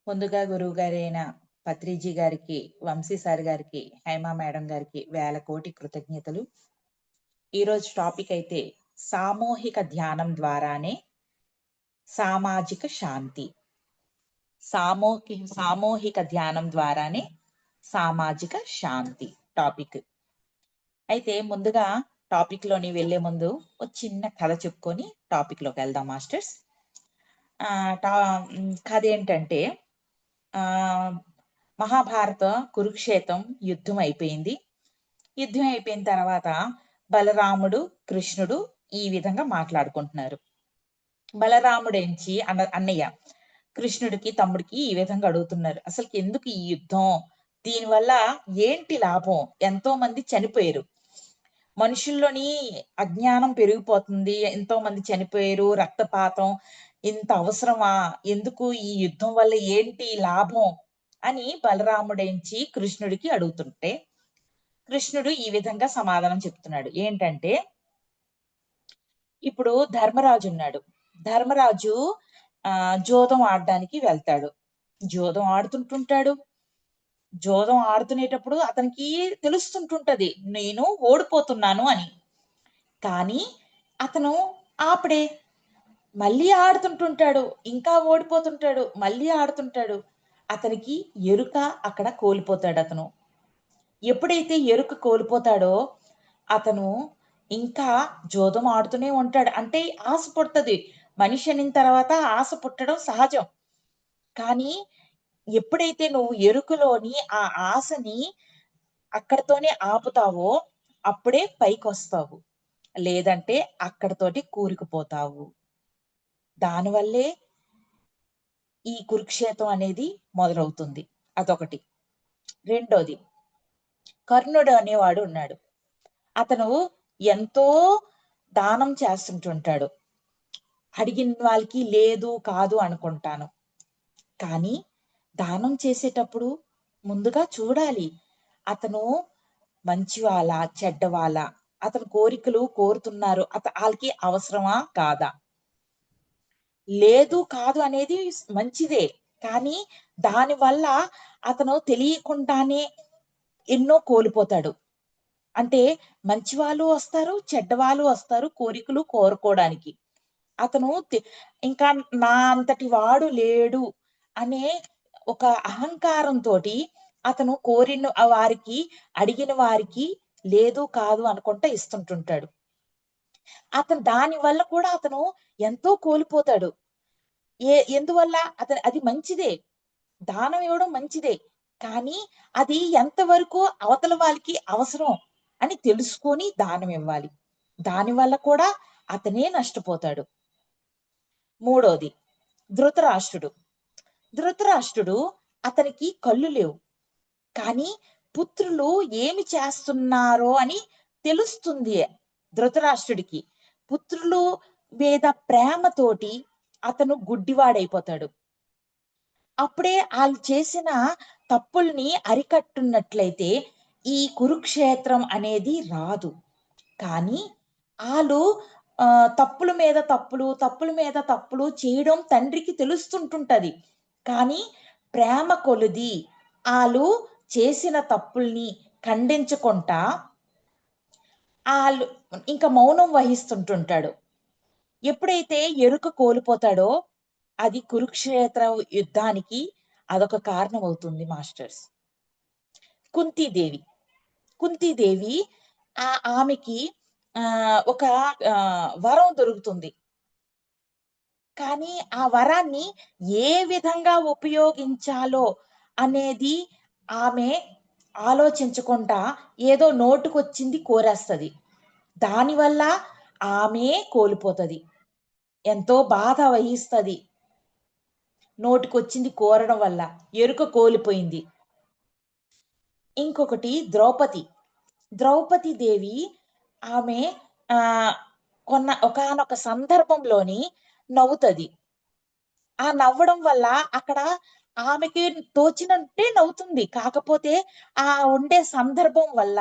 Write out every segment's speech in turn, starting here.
ముందుగా గురువు గారైన పత్రిజీ గారికి, వంశీ సార్ గారికి, హైమా మేడం గారికి వేల కోటి కృతజ్ఞతలు. ఈరోజు టాపిక్ అయితే సామూహిక ధ్యానం ద్వారానే సామాజిక శాంతి. సామూహిక ధ్యానం ద్వారానే సామాజిక శాంతి టాపిక్. అయితే ముందుగా టాపిక్ లోని వెళ్లే ముందు ఒక చిన్న కథ చెప్పుకొని టాపిక్ లోకి వెళ్దాం మాస్టర్స్. కథ ఏంటంటే మహాభారత కురుక్షేత్రం యుద్ధం అయిపోయింది. యుద్ధం అయిపోయిన తర్వాత బలరాముడు కృష్ణుడు ఈ విధంగా మాట్లాడుకుంటున్నారు. బలరాముడేంచి అన్నయ్య కృష్ణుడికి తమ్ముడికి ఈ విధంగా అడుగుతున్నారు, అసలు ఎందుకు ఈ యుద్ధం, దీనివల్ల ఏంటి లాభం, ఎంతో మంది చనిపోయారు, మనుషుల్లోని అజ్ఞానం పెరిగిపోతుంది, ఎంతో మంది చనిపోయారు, రక్తపాతం ఇంత అవసరమా, ఎందుకు ఈ యుద్ధం వల్ల ఏంటి లాభం అని బలరాముడేంచి కృష్ణుడికి అడుగుతుంటే కృష్ణుడు ఈ విధంగా సమాధానం చెప్తున్నాడు. ఏంటంటే, ఇప్పుడు ధర్మరాజు ఉన్నాడు. ధర్మరాజు జోదం ఆడడానికి వెళ్తాడు. జోదం ఆడుతుంటుంటాడు. జోదం ఆడుతునేటప్పుడు అతనికి తెలుస్తుంటుంటది నేను ఓడిపోతున్నాను అని. కానీ అతను ఆపడే మళ్ళీ ఆడుతుంటుంటాడు, ఇంకా ఓడిపోతుంటాడు, మళ్ళీ ఆడుతుంటాడు. అతనికి ఎరుక అక్కడ కోల్పోతాడు. అతను ఎప్పుడైతే ఎరుక కోల్పోతాడో అతను ఇంకా జోదం ఆడుతూనే ఉంటాడు. అంటే ఆశ పుడుతుంది. మనిషి అయిన తర్వాత ఆశ పుట్టడం సహజం. కానీ ఎప్పుడైతే నువ్వు ఎరుకలోని ఆ ఆశని అక్కడతోనే ఆపుతావో అప్పుడే పైకి వస్తావు, లేదంటే అక్కడతోటి కూరుకుపోతావు. దానివల్లే ఈ కురుక్షేత్రం అనేది మొదలవుతుంది. అదొకటి. రెండోది, కర్ణుడు అనేవాడు ఉన్నాడు. అతను ఎంతో దానం చేస్తుంటుంటాడు. అడిగిన వాళ్ళకి లేదు కాదు అనుకుంటాను. కానీ దానం చేసేటప్పుడు ముందుగా చూడాలి, అతను మంచివాళ్ళ చెడ్డవాళ్ళ, అతను కోరికలు కోరుతున్నారు, వాళ్ళకి అవసరమా కాదా. లేదు కాదు అనేది మంచిదే, కానీ దానివల్ల అతను తెలియకుండానే ఎన్నో కోల్పోతాడు. అంటే మంచి వాళ్ళు వస్తారు, చెడ్డవాళ్ళు వస్తారు కోరికలు కోరుకోవడానికి. అతను ఇంకా నా అంతటి వాడు లేడు అనే ఒక అహంకారంతో అతను కోరిన వారికి, అడిగిన వారికి లేదు కాదు అనుకుంటా ఇస్తుంటుంటాడు. అతను దాని వల్ల కూడా అతను ఎంతో కోల్పోతాడు. ఎందువల్ల అది మంచిదే, దానం ఇవ్వడం మంచిదే, కానీ అది ఎంతవరకు అవతల వాళ్ళకి అవసరం అని తెలుసుకొని దానం ఇవ్వాలి. దానివల్ల కూడా అతనే నష్టపోతాడు. మూడోది, ధృతరాష్ట్రుడు. ధృతరాష్ట్రుడు అతనికి కళ్ళు లేవు, కానీ పుత్రులు ఏమి చేస్తున్నారో అని తెలుస్తుంది ధృతరాష్ట్రుడికి. పుత్రులు మీద ప్రేమతోటి అతను గుడ్డివాడైపోతాడు. అప్పుడే వాళ్ళు చేసిన తప్పుల్ని అరికట్టున్నట్లయితే ఈ కురుక్షేత్రం అనేది రాదు. కానీ వాళ్ళు తప్పుల మీద తప్పులు చేయడం తండ్రికి తెలుస్తుంటుంటది. కానీ ప్రేమ కొలిది వాళ్ళు చేసిన తప్పుల్ని ఖండించకుండా వాళ్ళు ఇంకా మౌనం వహిస్తుంటుంటాడు. ఎప్పుడైతే ఎరుక కోల్పోతాడో అది కురుక్షేత్ర యుద్ధానికి అదొక కారణం అవుతుంది మాస్టర్స్. కుంతీదేవి ఆమెకి ఒక వరం దొరుకుతుంది. కానీ ఆ వరాన్ని ఏ విధంగా ఉపయోగించాలో అనేది ఆమె ఆలోచించకుండా ఏదో నోటుకొచ్చింది కోరేస్తుంది. దానివల్ల ఆమె కోల్పోతుంది, ఎంతో బాధ వహిస్తుంది. నోటికొచ్చింది కోరడం వల్ల ఎరుక కోల్పోయింది. ఇంకొకటి ద్రౌపది దేవి ఆమె ఒకానొక సందర్భంలోని నవ్వుతుంది. ఆ నవ్వడం వల్ల అక్కడ ఆమెకి తోచినట్టే నవ్వుతుంది, కాకపోతే ఆ ఉండే సందర్భం వల్ల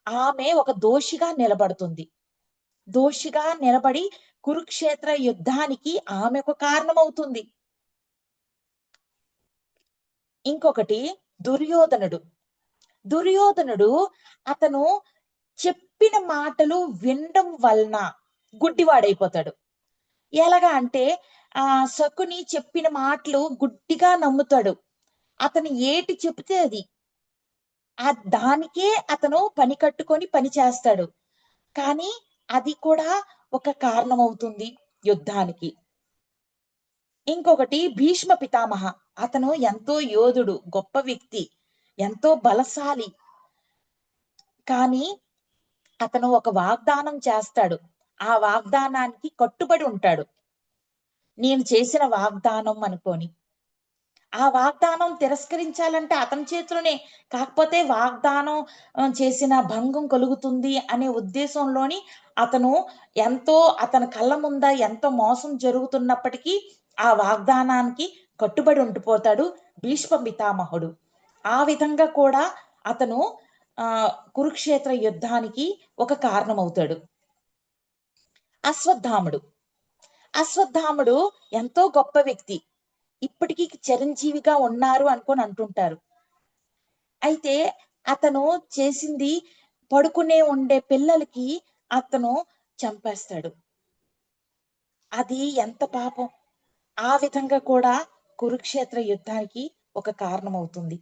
ఆమె ఒక దోషిగా నిలబడుతుంది. దోషిగా నిలబడి కురుక్షేత్ర యుద్ధానికి ఆమె ఒక కారణమవుతుంది. ఇంకొకటి దుర్యోధనుడు. దుర్యోధనుడు అతను చెప్పిన మాటలు వినడం వలన గుడ్డివాడైపోతాడు. ఎలాగా అంటే శకుని చెప్పిన మాటలు గుడ్డిగా నమ్ముతాడు. అతను ఏటి చెప్తే అది దానికే అతను పని కట్టుకొని పని చేస్తాడు. కానీ అది కూడా ఒక కారణం అవుతుంది యుద్ధానికి. ఇంకొకటి భీష్మ పితామహ. అతను ఎంతో యోధుడు, గొప్ప వ్యక్తి, ఎంతో బలశాలి. కానీ అతను ఒక వాగ్దానం చేస్తాడు. ఆ వాగ్దానానికి కట్టుబడి ఉంటాడు. నేను చేసిన వాగ్దానం అనుకోని. ఆ వాగ్దానం తిరస్కరించాలంటే అతని చేతిలోనే. కాకపోతే వాగ్దానం చేసిన భంగం కలుగుతుంది అనే ఉద్దేశంలోని అతను అతని కళ్ళ ముంద ఎంతో మోసం జరుగుతున్నప్పటికీ ఆ వాగ్దానానికి కట్టుబడి ఉండిపోతాడు భీష్మ పితామహుడు. ఆ విధంగా కూడా అతను కురుక్షేత్ర యుద్ధానికి ఒక కారణమవుతాడు. అశ్వత్థాముడు ఎంతో గొప్ప వ్యక్తి. ఇప్పటికీ చిరంజీవిగా ఉన్నారు అనుకొని అంటుంటారు. అయితే అతను చేసింది పడుకునే ఉండే పిల్లలకి అతను చంపేస్తాడు. అది ఎంత పాపం. ఆ విధంగా కూడా కురుక్షేత్ర యుద్ధానికి ఒక కారణమవుతుంది.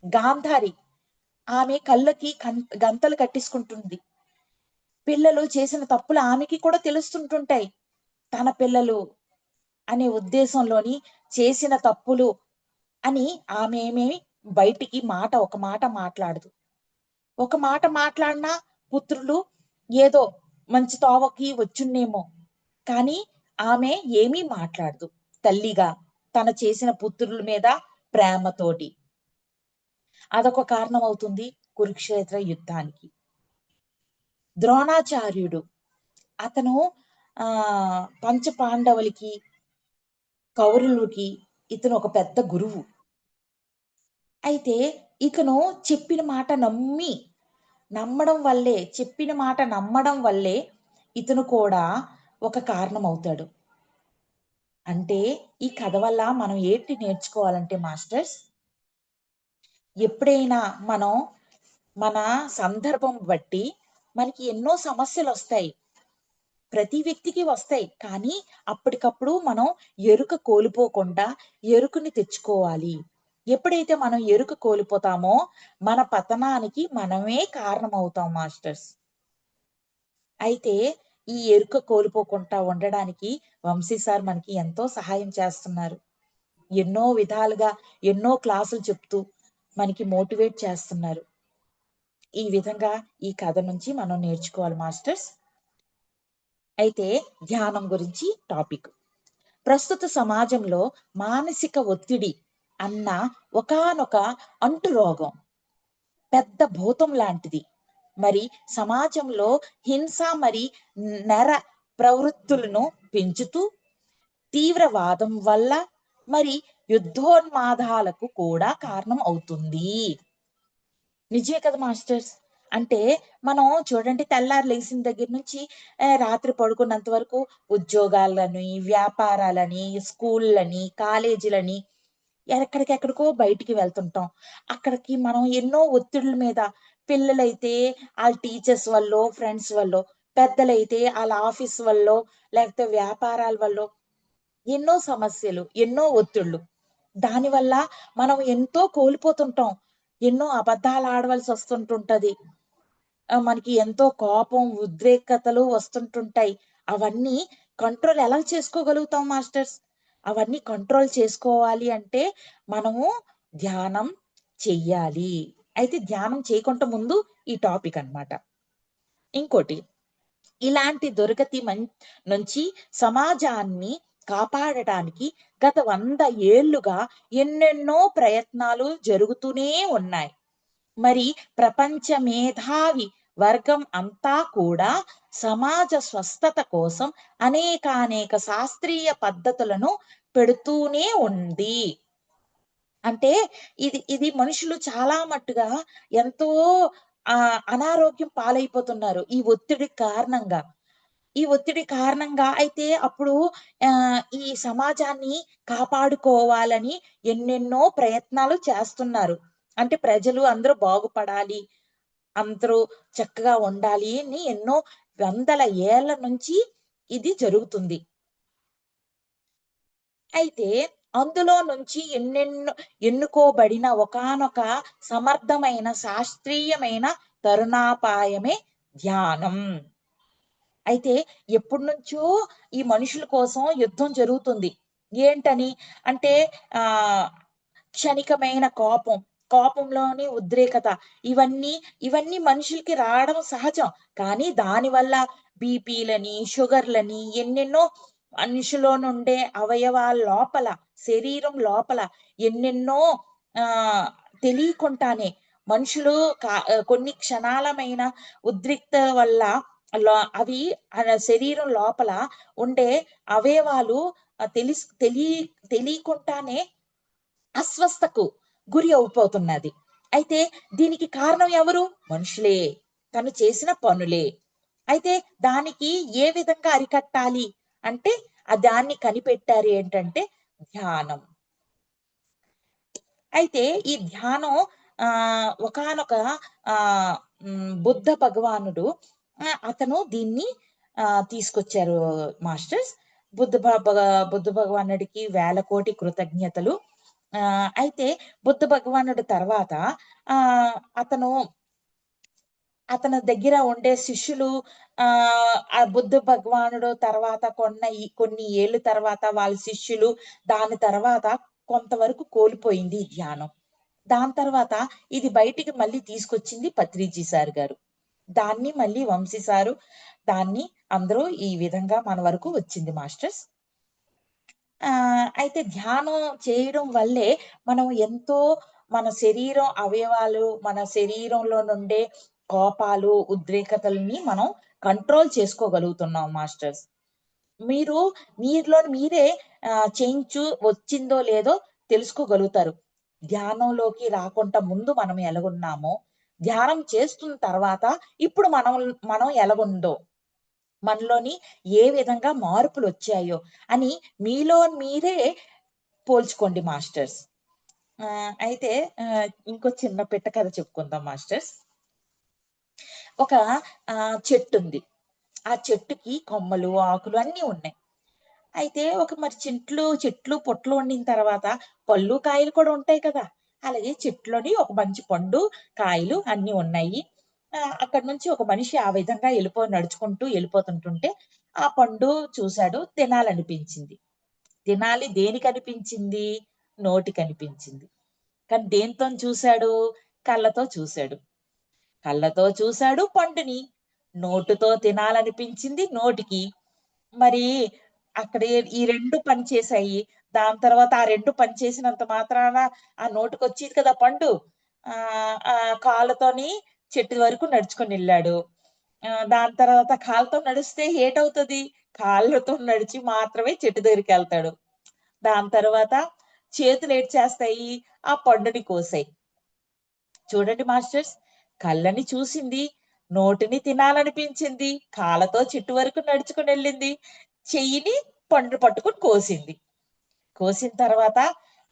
గాంధారి, ఆమె కళ్ళకి గంతలు కట్టించుకుంటుంది. పిల్లలు చేసిన తప్పులు ఆమెకి కూడా తెలుస్తుంటుంటాయి. తన పిల్లలు అనే ఉద్దేశంలోని చేసిన తప్పులు అని ఆమె బయటికి ఒక మాట మాట్లాడదు. ఒక మాట మాట్లాడినా పుత్రులు ఏదో మంచి తోవకి వచ్చున్నేమో, కానీ ఆమె ఏమీ మాట్లాడదు. తల్లిగా తన చేసిన పుత్రుల మీద ప్రేమతోటి. అదొక కారణం అవుతుంది కురుక్షేత్ర యుద్ధానికి. ద్రోణాచార్యుడు, అతను పంచ పాండవులకి, కౌరవులకి ఇతను ఒక పెద్ద గురువు. అయితే ఇతను చెప్పిన మాట నమ్మడం వల్లే ఇతను కూడా ఒక కారణం అవుతాడు. అంటే ఈ కథ వల్ల మనం ఏంటి నేర్చుకోవాలంటే మాస్టర్స్, ఎప్పుడైనా మనం మన సందర్భం బట్టి మనకి ఎన్నో సమస్యలు వస్తాయి. ప్రతి వ్యక్తికి వస్తాయి. కానీ అప్పటికప్పుడు మనం ఎరుక కోల్పోకుండా ఎరుకుని తెచ్చుకోవాలి. ఎప్పుడైతే మనం ఎరుక కోల్పోతామో మన పతనానికి మనమే కారణమవుతాం మాస్టర్స్. అయితే ఈ ఎరుక కోల్పోకుండా ఉండడానికి వంశీ సార్ మనకి ఎంతో సహాయం చేస్తున్నారు. ఎన్నో విధాలుగా ఎన్నో క్లాసులు చెప్తూ మనకి మోటివేట్ చేస్తున్నారు. ఈ విధంగా ఈ కథ నుంచి మనం నేర్చుకోవాలి మాస్టర్స్. అయితే ధ్యానం గురించి టాపిక్. ప్రస్తుత సమాజంలో మానసిక ఒత్తిడి అన్న ఒకానొక అంటు రోగం, పెద్ద భూతం లాంటిది. మరి సమాజంలో హింస మరి నెర ప్రవృత్తులను పెంచుతూ తీవ్రవాదం వల్ల మరి యుద్ధోన్మాదాలకు కూడా కారణం అవుతుంది. నిజమే కదా మాస్టర్స్. అంటే మనం చూడండి, తెల్లారు లేచిన దగ్గర నుంచి రాత్రి పడుకున్నంత వరకు ఉద్యోగాలని, వ్యాపారాలని, స్కూళ్ళని, కాలేజీలని ఎక్కడికెక్కడికో బయటికి వెళ్తుంటాం. అక్కడికి మనం ఎన్నో ఒత్తిడుల మీద, పిల్లలైతే వాళ్ళ టీచర్స్ వల్లో, ఫ్రెండ్స్ వల్లో, పెద్దలైతే వాళ్ళ ఆఫీస్ వల్లో, లేకపోతే వ్యాపారాల వల్లో ఎన్నో సమస్యలు, ఎన్నో ఒత్తిళ్ళు. దానివల్ల మనం ఎంతో కోల్పోతుంటాం. ఎన్నో అబద్ధాలు ఆడవలసి వస్తుంటుంటది. మనకి ఎంతో కోపం, ఉద్రేకతలు వస్తుంటుంటాయి. అవన్నీ కంట్రోల్ ఎలా చేసుకోగలుగుతాం మాస్టర్స్? అవన్నీ కంట్రోల్ చేసుకోవాలి అంటే మనము ధ్యానం చెయ్యాలి. అయితే ధ్యానం చేయకుండా ముందు ఈ టాపిక్ అన్నమాట. ఇంకోటి, ఇలాంటి దుర్గతి నుంచి సమాజాన్ని కాపాడటానికి గత 100 ఏళ్లుగా ఎన్నెన్నో ప్రయత్నాలు జరుగుతూనే ఉన్నాయి. మరి ప్రపంచ మేధావి వర్గం అంతా కూడా సమాజ స్వస్థత కోసం అనేక శాస్త్రీయ పద్ధతులను పెడుతూనే ఉంది. అంటే ఇది మనుషులు చాలా మట్టుగా ఎంతో అనారోగ్యం పాలైపోతున్నారు ఈ ఒత్తిడి కారణంగా. ఈ ఒత్తిడి కారణంగా అయితే అప్పుడు ఈ సమాజాన్ని కాపాడుకోవాలని ఎన్నెన్నో ప్రయత్నాలు చేస్తున్నారు. అంటే ప్రజలు అందరూ బాగుపడాలి, అందరూ చక్కగా ఉండాలి అని ఎన్నో వందల ఏళ్ల నుంచి ఇది జరుగుతుంది. అయితే అందులో నుంచి ఎన్నుకోబడిన ఒకానొక సమర్థమైన శాస్త్రీయమైన తరుణాపాయమే ధ్యానం. అయితే ఎప్పటినుంచో ఈ మనుషుల కోసం యుద్ధం జరుగుతుంది. ఏంటని? అంటే ఆహ్, క్షణికమైన కోపం, కోపంలోని ఉద్రేకత ఇవన్నీ, ఇవన్నీ మనుషులకి రావడం సహజం. కానీ దానివల్ల బీపీలని, షుగర్‌లని ఎన్నెన్నో మనిషిలోనుండే అవయవాల లోపల, శరీరం లోపల ఎన్నెన్నో ఆహ్, తెలియకుండానే మనుషులు కొన్ని క్షణాలమైన ఉద్రిక్తత వల్ల అవి శరీరం లోపల ఉండే అవయవాలు తెలియకుండానే అస్వస్థకు గురి అయిపోతున్నది. అయితే దీనికి కారణం ఎవరు? మనుషులే. తను చేసిన పనులే. అయితే దానికి ఏ విధంగా అరికట్టాలి అంటే దాన్ని కనిపెట్టారు ఏంటంటే ధ్యానం. అయితే ఈ ధ్యానం ఒకానొక బుద్ధ భగవానుడు అతను దీన్ని తీసుకొచ్చారు మాస్టర్స్. బుద్ధ భ భగ బుద్ధ భగవానుడికి వేల కోటి కృతజ్ఞతలు. అయితే బుద్ధ భగవానుడి తర్వాత ఆహ్, అతను అతని దగ్గర ఉండే శిష్యులు ఆ బుద్ధ భగవానుడు తర్వాత కొన్ని ఏళ్ళు తర్వాత వాళ్ళ శిష్యులు, దాని తర్వాత కొంతవరకు కోల్పోయింది ఈ ధ్యానం. దాని తర్వాత ఇది బయటికి మళ్ళీ తీసుకొచ్చింది పత్రిజీ సార్ గారు. దాన్ని మళ్ళీ వంశీ సారు, దాన్ని అందరూ ఈ విధంగా మన వరకు వచ్చింది మాస్టర్స్. అయితే ధ్యానం చేయడం వల్లే మనం ఎంతో మన శరీరం అవయవాలు, మన శరీరంలో నుండే కోపాలు, ఉద్రేకతలని మనం కంట్రోల్ చేసుకోగలుగుతున్నాం మాస్టర్స్. మీరు మీలోని మీరే వచ్చిందో లేదో తెలుసుకోగలుగుతారు. ధ్యానంలోకి రాకుండా ముందు మనం ఎలాగున్నామో, ధ్యానం చేస్తున్న తర్వాత ఇప్పుడు మనం ఎలాగుందో, మనలోని ఏ విధంగా మార్పులొచ్చాయో అని మీలో మీరే పోల్చుకోండి మాస్టర్స్. అయితే ఇంకో చిన్న పిట్ట కథ చెప్పుకుందాం మాస్టర్స్. ఒక చెట్టుంది. ఆ చెట్టుకి కొమ్మలు, ఆకులు అన్నీ ఉన్నాయి. అయితే ఒక మరి చెట్లు పుట్టలు వండిన తర్వాత పళ్ళు, కాయలు కూడా ఉంటాయి కదా! అలాగే చెట్లోని ఒక మంచి పండు, కాయలు అన్నీ ఉన్నాయి. అక్కడి నుంచి ఒక మనిషి ఆ విధంగా నడుచుకుంటూ వెళ్ళిపోతుంటుంటే, ఆ పండు చూసాడు, తినాలనిపించింది. తినాలి దేనికనిపించింది? నోటికనిపించింది. కానీ దేనితోని చూసాడు? కళ్ళతో చూసాడు. కళ్ళతో చూసాడు పండుని. నోటితో తినాలనిపించింది నోటికి. మరి అక్కడ ఈ 2 పనిచేశాయి. దాని తర్వాత ఆ 2 పనిచేసినంత మాత్రాన ఆ నోటికొచ్చేది కదా పండు. కాళ్ళతోని చెట్టు వరకు నడుచుకొనెళ్ళాడు. దాని తర్వాత కాళ్ళతో నడిస్తే ఏటవుతది? కాళ్ళతో నడిచి మాత్రమే చెట్టు దగ్గరికెళ్తాడు. దాని తర్వాత చేతులేటి చేస్తాయి? ఆ పండుని కోసాయి. చూడండి మాస్టర్స్, కళ్ళని చూసింది, నోటిని తినాలనిపించింది, కాళ్ళతో చెట్టు వరకు నడుచుకొనెళ్ళింది, చెయ్యిని పండు పట్టుకొని కోసింది. కోసిన తర్వాత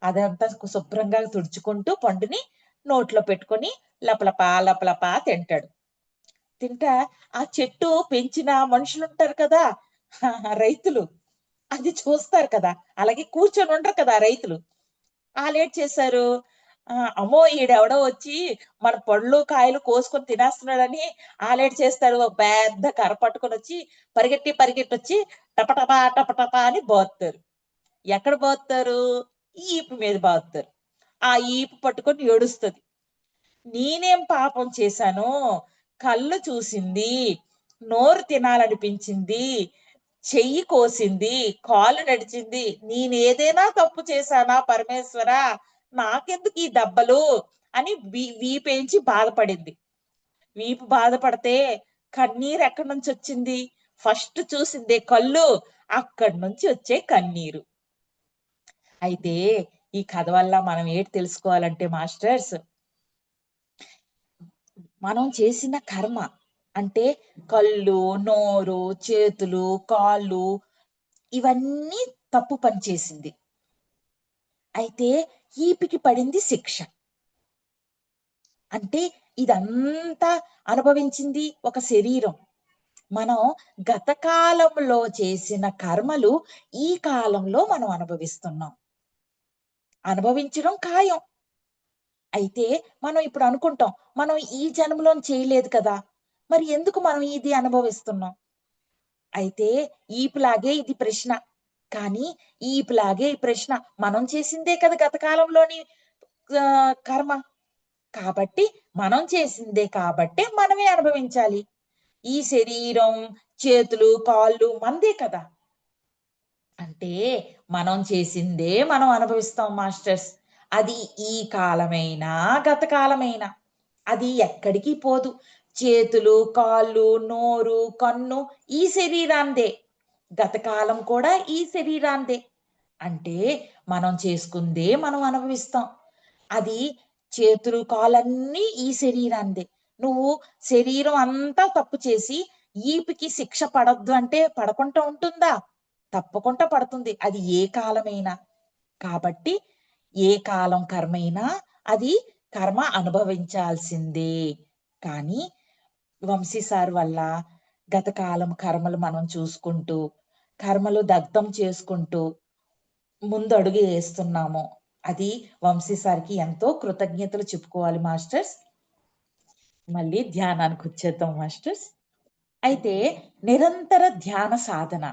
అదంతా శుభ్రంగా తుడుచుకుంటూ పండుని నోట్లో పెట్టుకొని లపలపా, లపలపా తింటాడు. తింటా ఆ చెట్టు పెంచిన మనుషులుంటారు కదా! రైతులు. అది చూస్తారు కదా! అలాగే కూర్చొని ఉండరు కదా రైతులు. ఆళ్ళేటి చేశారు, అమ్మో! ఈడెవడో వచ్చి మన పళ్ళు, కాయలు కోసుకొని తినేస్తున్నాడని ఆళ్ళేటి చేస్తారు, ఒక పెద్ద కర్ర పట్టుకొనొచ్చి పరిగెట్టొచ్చి టపటపా, టపటపా అని బాదుతారు. ఎక్కడ బాదుతారు? ఈపు మీద బాదుతారు. ఆ ఈపు పట్టుకొని ఏడుస్తది. నేనేం పాపం చేశాను? కళ్ళు చూసింది, నోరు తినాలనిపించింది, చెయ్యి కోసింది, కాలు నడిచింది. నేనేదైనా తప్పు చేశానా పరమేశ్వరా? నాకెందుకీ దెబ్బలు? అని వీపేంచి బాధపడింది. వీపు బాధపడితే కన్నీరెక్కడి నుంచొచ్చింది? ఫస్ట్ చూసిందే కళ్ళు. అక్కడి నుంచి వచ్చే కన్నీరు. అయితే ఈ కథ వల్ల మనం ఏటి తెలుసుకోవాలంటే మాస్టర్స్, మనం చేసిన కర్మ అంటే కళ్ళు, నోరు, చేతులు, కాళ్ళు ఇవన్నీ తప్పు పని చేసింది. అయితే ఈపికి పడింది శిక్ష. అంటే ఇదంతా అనుభవించింది ఒక శరీరం. మనం గత కాలంలో చేసిన కర్మలు ఈ కాలంలో మనం అనుభవిస్తున్నాం. అనుభవించడం ఖాయం. అయితే మనం ఇప్పుడు అనుకుంటాం, మనం ఈ జన్మలోని చేయలేదు కదా! మరి ఎందుకు మనం ఇది అనుభవిస్తున్నాం? అయితే ఈపులాగే ఇది ప్రశ్న. కానీ ఈపులాగే ఈ ప్రశ్న. మనం చేసిందే కదా గత కాలంలోని కర్మ. కాబట్టి మనం చేసిందే కాబట్టే మనమే అనుభవించాలి. ఈ శరీరం, చేతులు, కాళ్ళు మనదే కదా! అంటే మనం చేసిందే మనం అనుభవిస్తాం మాస్టర్స్. అది ఈ కాలమైనా, గత కాలమైనా. అది ఎక్కడికి పోదు. చేతులు, కాళ్ళు, నోరు, కన్ను ఈ శరీరానిదే. గత కాలం కూడా ఈ శరీరానిదే. అంటే మనం చేసుకుందే మనం అనుభవిస్తాం. అది చేతులు, కాళ్ళన్నీ ఈ శరీరానిదే. నువ్వు శరీరం అంతా తప్పు చేసి ఈపికి శిక్ష పడొద్దు అంటే పడకుండా ఉంటుందా? తప్పకుండా పడుతుంది. అది ఏ కాలమైనా. కాబట్టి ఏ కాలం కర్మైనా అది కర్మ అనుభవించాల్సిందే. కానీ వంశీ సార్ వల్ల గత కాలం కర్మలు మనం చూసుకుంటూ, కర్మలు దగ్ధం చేసుకుంటూ ముందడుగు ఏస్తున్నాము. అది వంశీ సార్‌కి ఎంతో కృతజ్ఞతలు చెప్పుకోవాలి మాస్టర్స్. మళ్ళీ ధ్యానానికొచ్చేద్దాం మాస్టర్స్. అయితే నిరంతర ధ్యాన సాధన.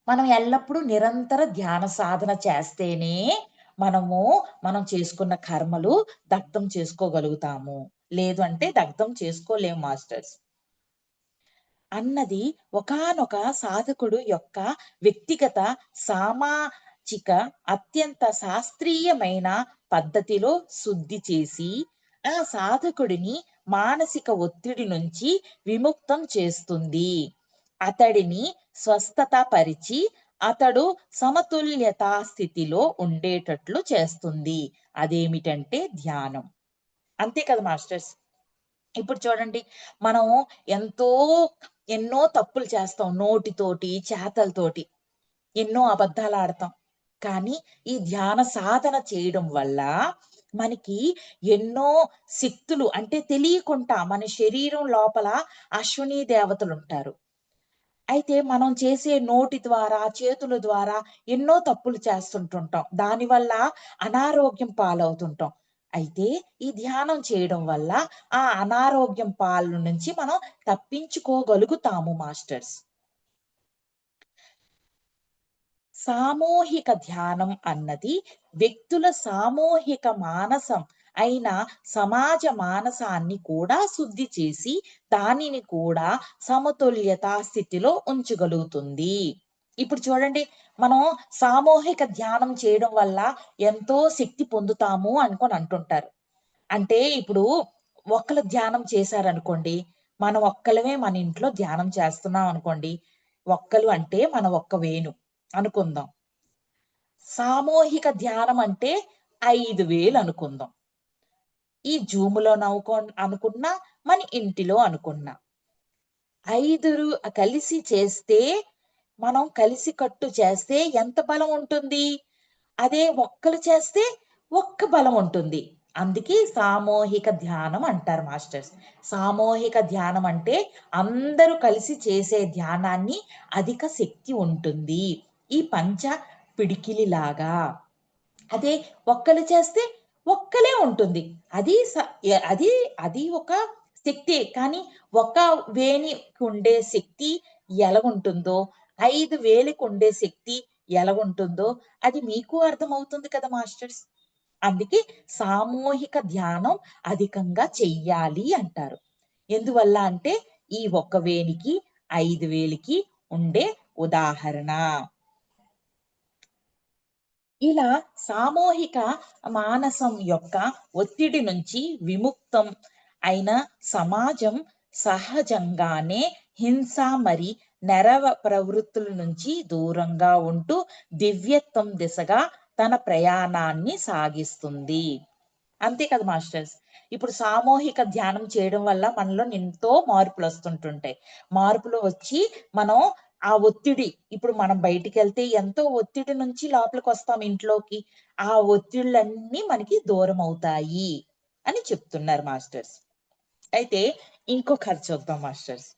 మనం ఎల్లప్పుడూ నిరంతర ధ్యాన సాధన చేస్తేనే మనం చేసుకున్న కర్మలు దగ్ధం చేసుకోగలుగుతాము. లేదు అంటే దగ్ధం చేసుకోలేము మాస్టర్స్. అన్నది ఒకానొక సాధకుడు యొక్క వ్యక్తిగత, సామాజిక, అత్యంత శాస్త్రీయమైన పద్ధతిలో శుద్ధి చేసి, ఆ సాధకుడిని మానసిక ఒత్తిడి నుంచి విముక్తం చేస్తుంది. అతడిని స్వస్థత పరిచి, అతడు సమతుల్యతా స్థితిలో ఉండేటట్లు చేస్తుంది. అదేమిటంటే ధ్యానం. అంతే కదా మాస్టర్స్! ఇప్పుడు చూడండి, మనం ఎంతో ఎన్నో తప్పులు చేస్తాం. నోటితోటి, చేతలతోటి. ఎన్నో అబద్ధాలాడతాం. కానీ ఈ ధ్యాన సాధన చేయడం వల్ల మనకి ఎన్నో శక్తులు అంటే తెలియకుండా మన శరీరం లోపల అశ్విని దేవతలుంటారు. అయితే మనం చేసే నోటి ద్వారా, చేతుల ద్వారా ఎన్నో తప్పులు చేస్తుంటుంటాం. దానివల్ల అనారోగ్యం పాలవుతుంటాం. అయితే ఈ ధ్యానం చేయడం వల్ల ఆ అనారోగ్యం పాలు నుంచి మనం తప్పించుకోగలుగుతాము మాస్టర్స్. సామూహిక ధ్యానం అన్నది వ్యక్తుల సామూహిక మానసం అయిన సమాజ మానసాన్ని కూడా శుద్ధి చేసి దానిని కూడా సమతుల్యతా స్థితిలో ఉంచగలుగుతుంది. ఇప్పుడు చూడండి, మనం సామూహిక ధ్యానం చేయడం వల్ల ఎంతో శక్తి పొందుతాము అనుకోని అంటుంటారు. అంటే ఇప్పుడు ఒక్కళ్ళు ధ్యానం చేశారనుకోండి, మనం ఒక్కళ్ళమే మన ఇంట్లో ధ్యానం చేస్తున్నాం అనుకోండి. ఒక్కలు అంటే మన ఒక్క వేణు అనుకుందాం. సామూహిక ధ్యానం అంటే 5,000 అనుకుందాం. ఈ జూమ్‌లో అనుకున్నా, మన ఇంటిలో అనుకున్నా. ఐదురు కలిసి చేస్తే, మనం కలిసికట్టు చేస్తే ఎంత బలం ఉంటుంది? అదే ఒక్కలు చేస్తే ఒక్క బలం ఉంటుంది. అందుకే సామూహిక ధ్యానం అంటారు మాస్టర్స్. సామూహిక ధ్యానం అంటే అందరూ కలిసి చేసే ధ్యానాన్ని అధిక శక్తి ఉంటుంది. ఈ పంచ పిడికిలిలాగా. అదే ఒక్కళ్ళు చేస్తే ఒక్కలే ఉంటుంది. అది స య అది అది ఒక శక్తే. కానీ ఒక వేణికుండే శక్తి ఎలగుంటుందో, 5 వేలికుండే శక్తి ఎలగుంటుందో అది మీకు అర్థమవుతుంది కదా మాస్టర్స్. అందుకే సామూహిక ధ్యానం అధికంగా చెయ్యాలి అంటారు. ఎందువల్ల అంటే ఈ ఒక్క వేనికి, 5 వేలికి ఉండే ఉదాహరణ. ఇలా సామూహిక మానసం యొక్క ఒత్తిడి నుంచి విముక్తం అయిన సమాజం సహజంగానే హింస మరి నెరవ ప్రవృత్తుల నుంచి దూరంగా ఉంటూ దివ్యత్వం దిశగా తన ప్రయాణాన్ని సాగిస్తుంది. అంతే కదా మాస్టర్స్. ఇప్పుడు సామూహిక ధ్యానం చేయడం వల్ల మనలో ఎంతో మార్పులొస్తుంటుంటాయి. మార్పులు వచ్చి మనం ఆ ఒత్తిడి ఇప్పుడు మనం బయటికెళ్తే ఎంతో ఒత్తిడి నుంచి లోపలికొస్తాం ఇంట్లోకి. ఆ ఒత్తిళ్ళన్నీ మనకి దూరమవుతాయి అని చెప్తున్నారు మాస్టర్స్. అయితే ఇంకో కథ చూద్దాం మాస్టర్స్.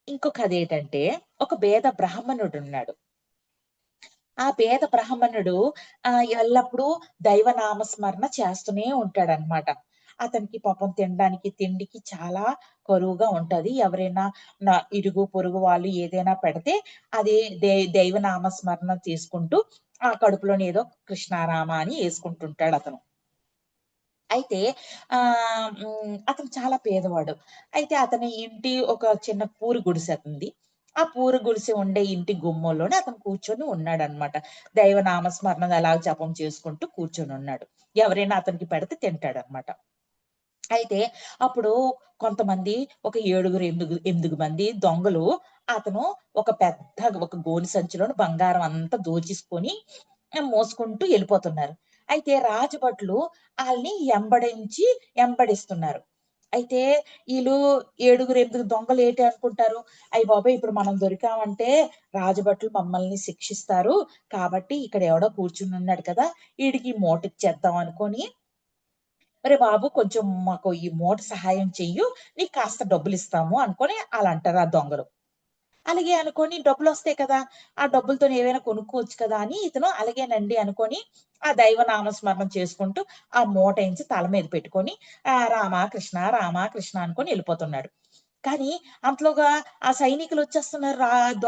ఇంకో కథేటంటే ఒక పేద బ్రాహ్మణుడున్నాడు. ఆ పేద బ్రాహ్మణుడు ఎల్లప్పుడూ దైవనామ స్మరణ చేస్తూనే ఉంటాడనమాట. అతనికి పాపం తినడానికి తిండికి చాలా కరువుగా ఉంటది. ఎవరైనా ఇరుగు పొరుగు వాళ్ళు ఏదైనా పెడితే అది దైవనామ స్మరణ చేసుకుంటూ ఆ కడుపులోని ఏదో కృష్ణ రామ అని యేసుకుంటుంటాడతను. అయితే అతను చాలా పేదవాడు. అయితే అతని ఇంటి ఒక చిన్న పూరి గుడిసె ఉంది. ఆ పూరి గుడిసె ఉండే ఇంటి గుమ్మంలోనే అతను కూర్చొని ఉన్నాడనమాట. దైవనామ స్మరణ అలాగ జపం చేసుకుంటూ కూర్చొనున్నాడు. ఎవరైనా అతనికి పెడితే తింటాడనమాట. అయితే అప్పుడు కొంతమంది ఒక ఏడుగురు, ఎనిమిది మంది దొంగలు అతను ఒక గోనె సంచిలోని బంగారం అంతా దోచేసుకొని మోసుకుంటూ ఎళ్ళిపోతున్నారు. అయితే రాజభటులు ఆళ్ళని ఎంబడిస్తున్నారు. అయితే ఈళ్ళు ఏడుగురు, ఎనిమిది దొంగలు ఏటి అనుకుంటారు, అయ్య బాబోయ్! ఇప్పుడు మనం దొరికామంటే రాజభటులు మమ్మల్ని శిక్షిస్తారు. కాబట్టి ఇక్కడ ఎవడో కూర్చునున్నాడు కదా! ఈడికి మూటిచ్చేద్దాం అనుకోని "ఒరేయ్ బాబు! కొంచెం మాకు ఈ మూట సహాయం చెయ్యు. నీకు కాస్త డబ్బులిస్తాము" అనుకోని ఆళ్ళంటారు ఆ దొంగలు. అలాగే అనుకోని డబ్బులొస్తాయి కదా! ఆ డబ్బులతోని ఏవైనా కొనుక్కోవచ్చు కదా! అని ఇతను అలాగేనండి అనుకోని ఆ దైవ నామస్మరణ చేసుకుంటూ ఆ మూటెంచి తల మీద పెట్టుకొని రామ కృష్ణ, రామ కృష్ణ అనుకోని ఎళ్ళిపోతున్నాడు. కానీ అంతలోగా ఆ సైనికులొచ్చేస్తున్నారు. రా ద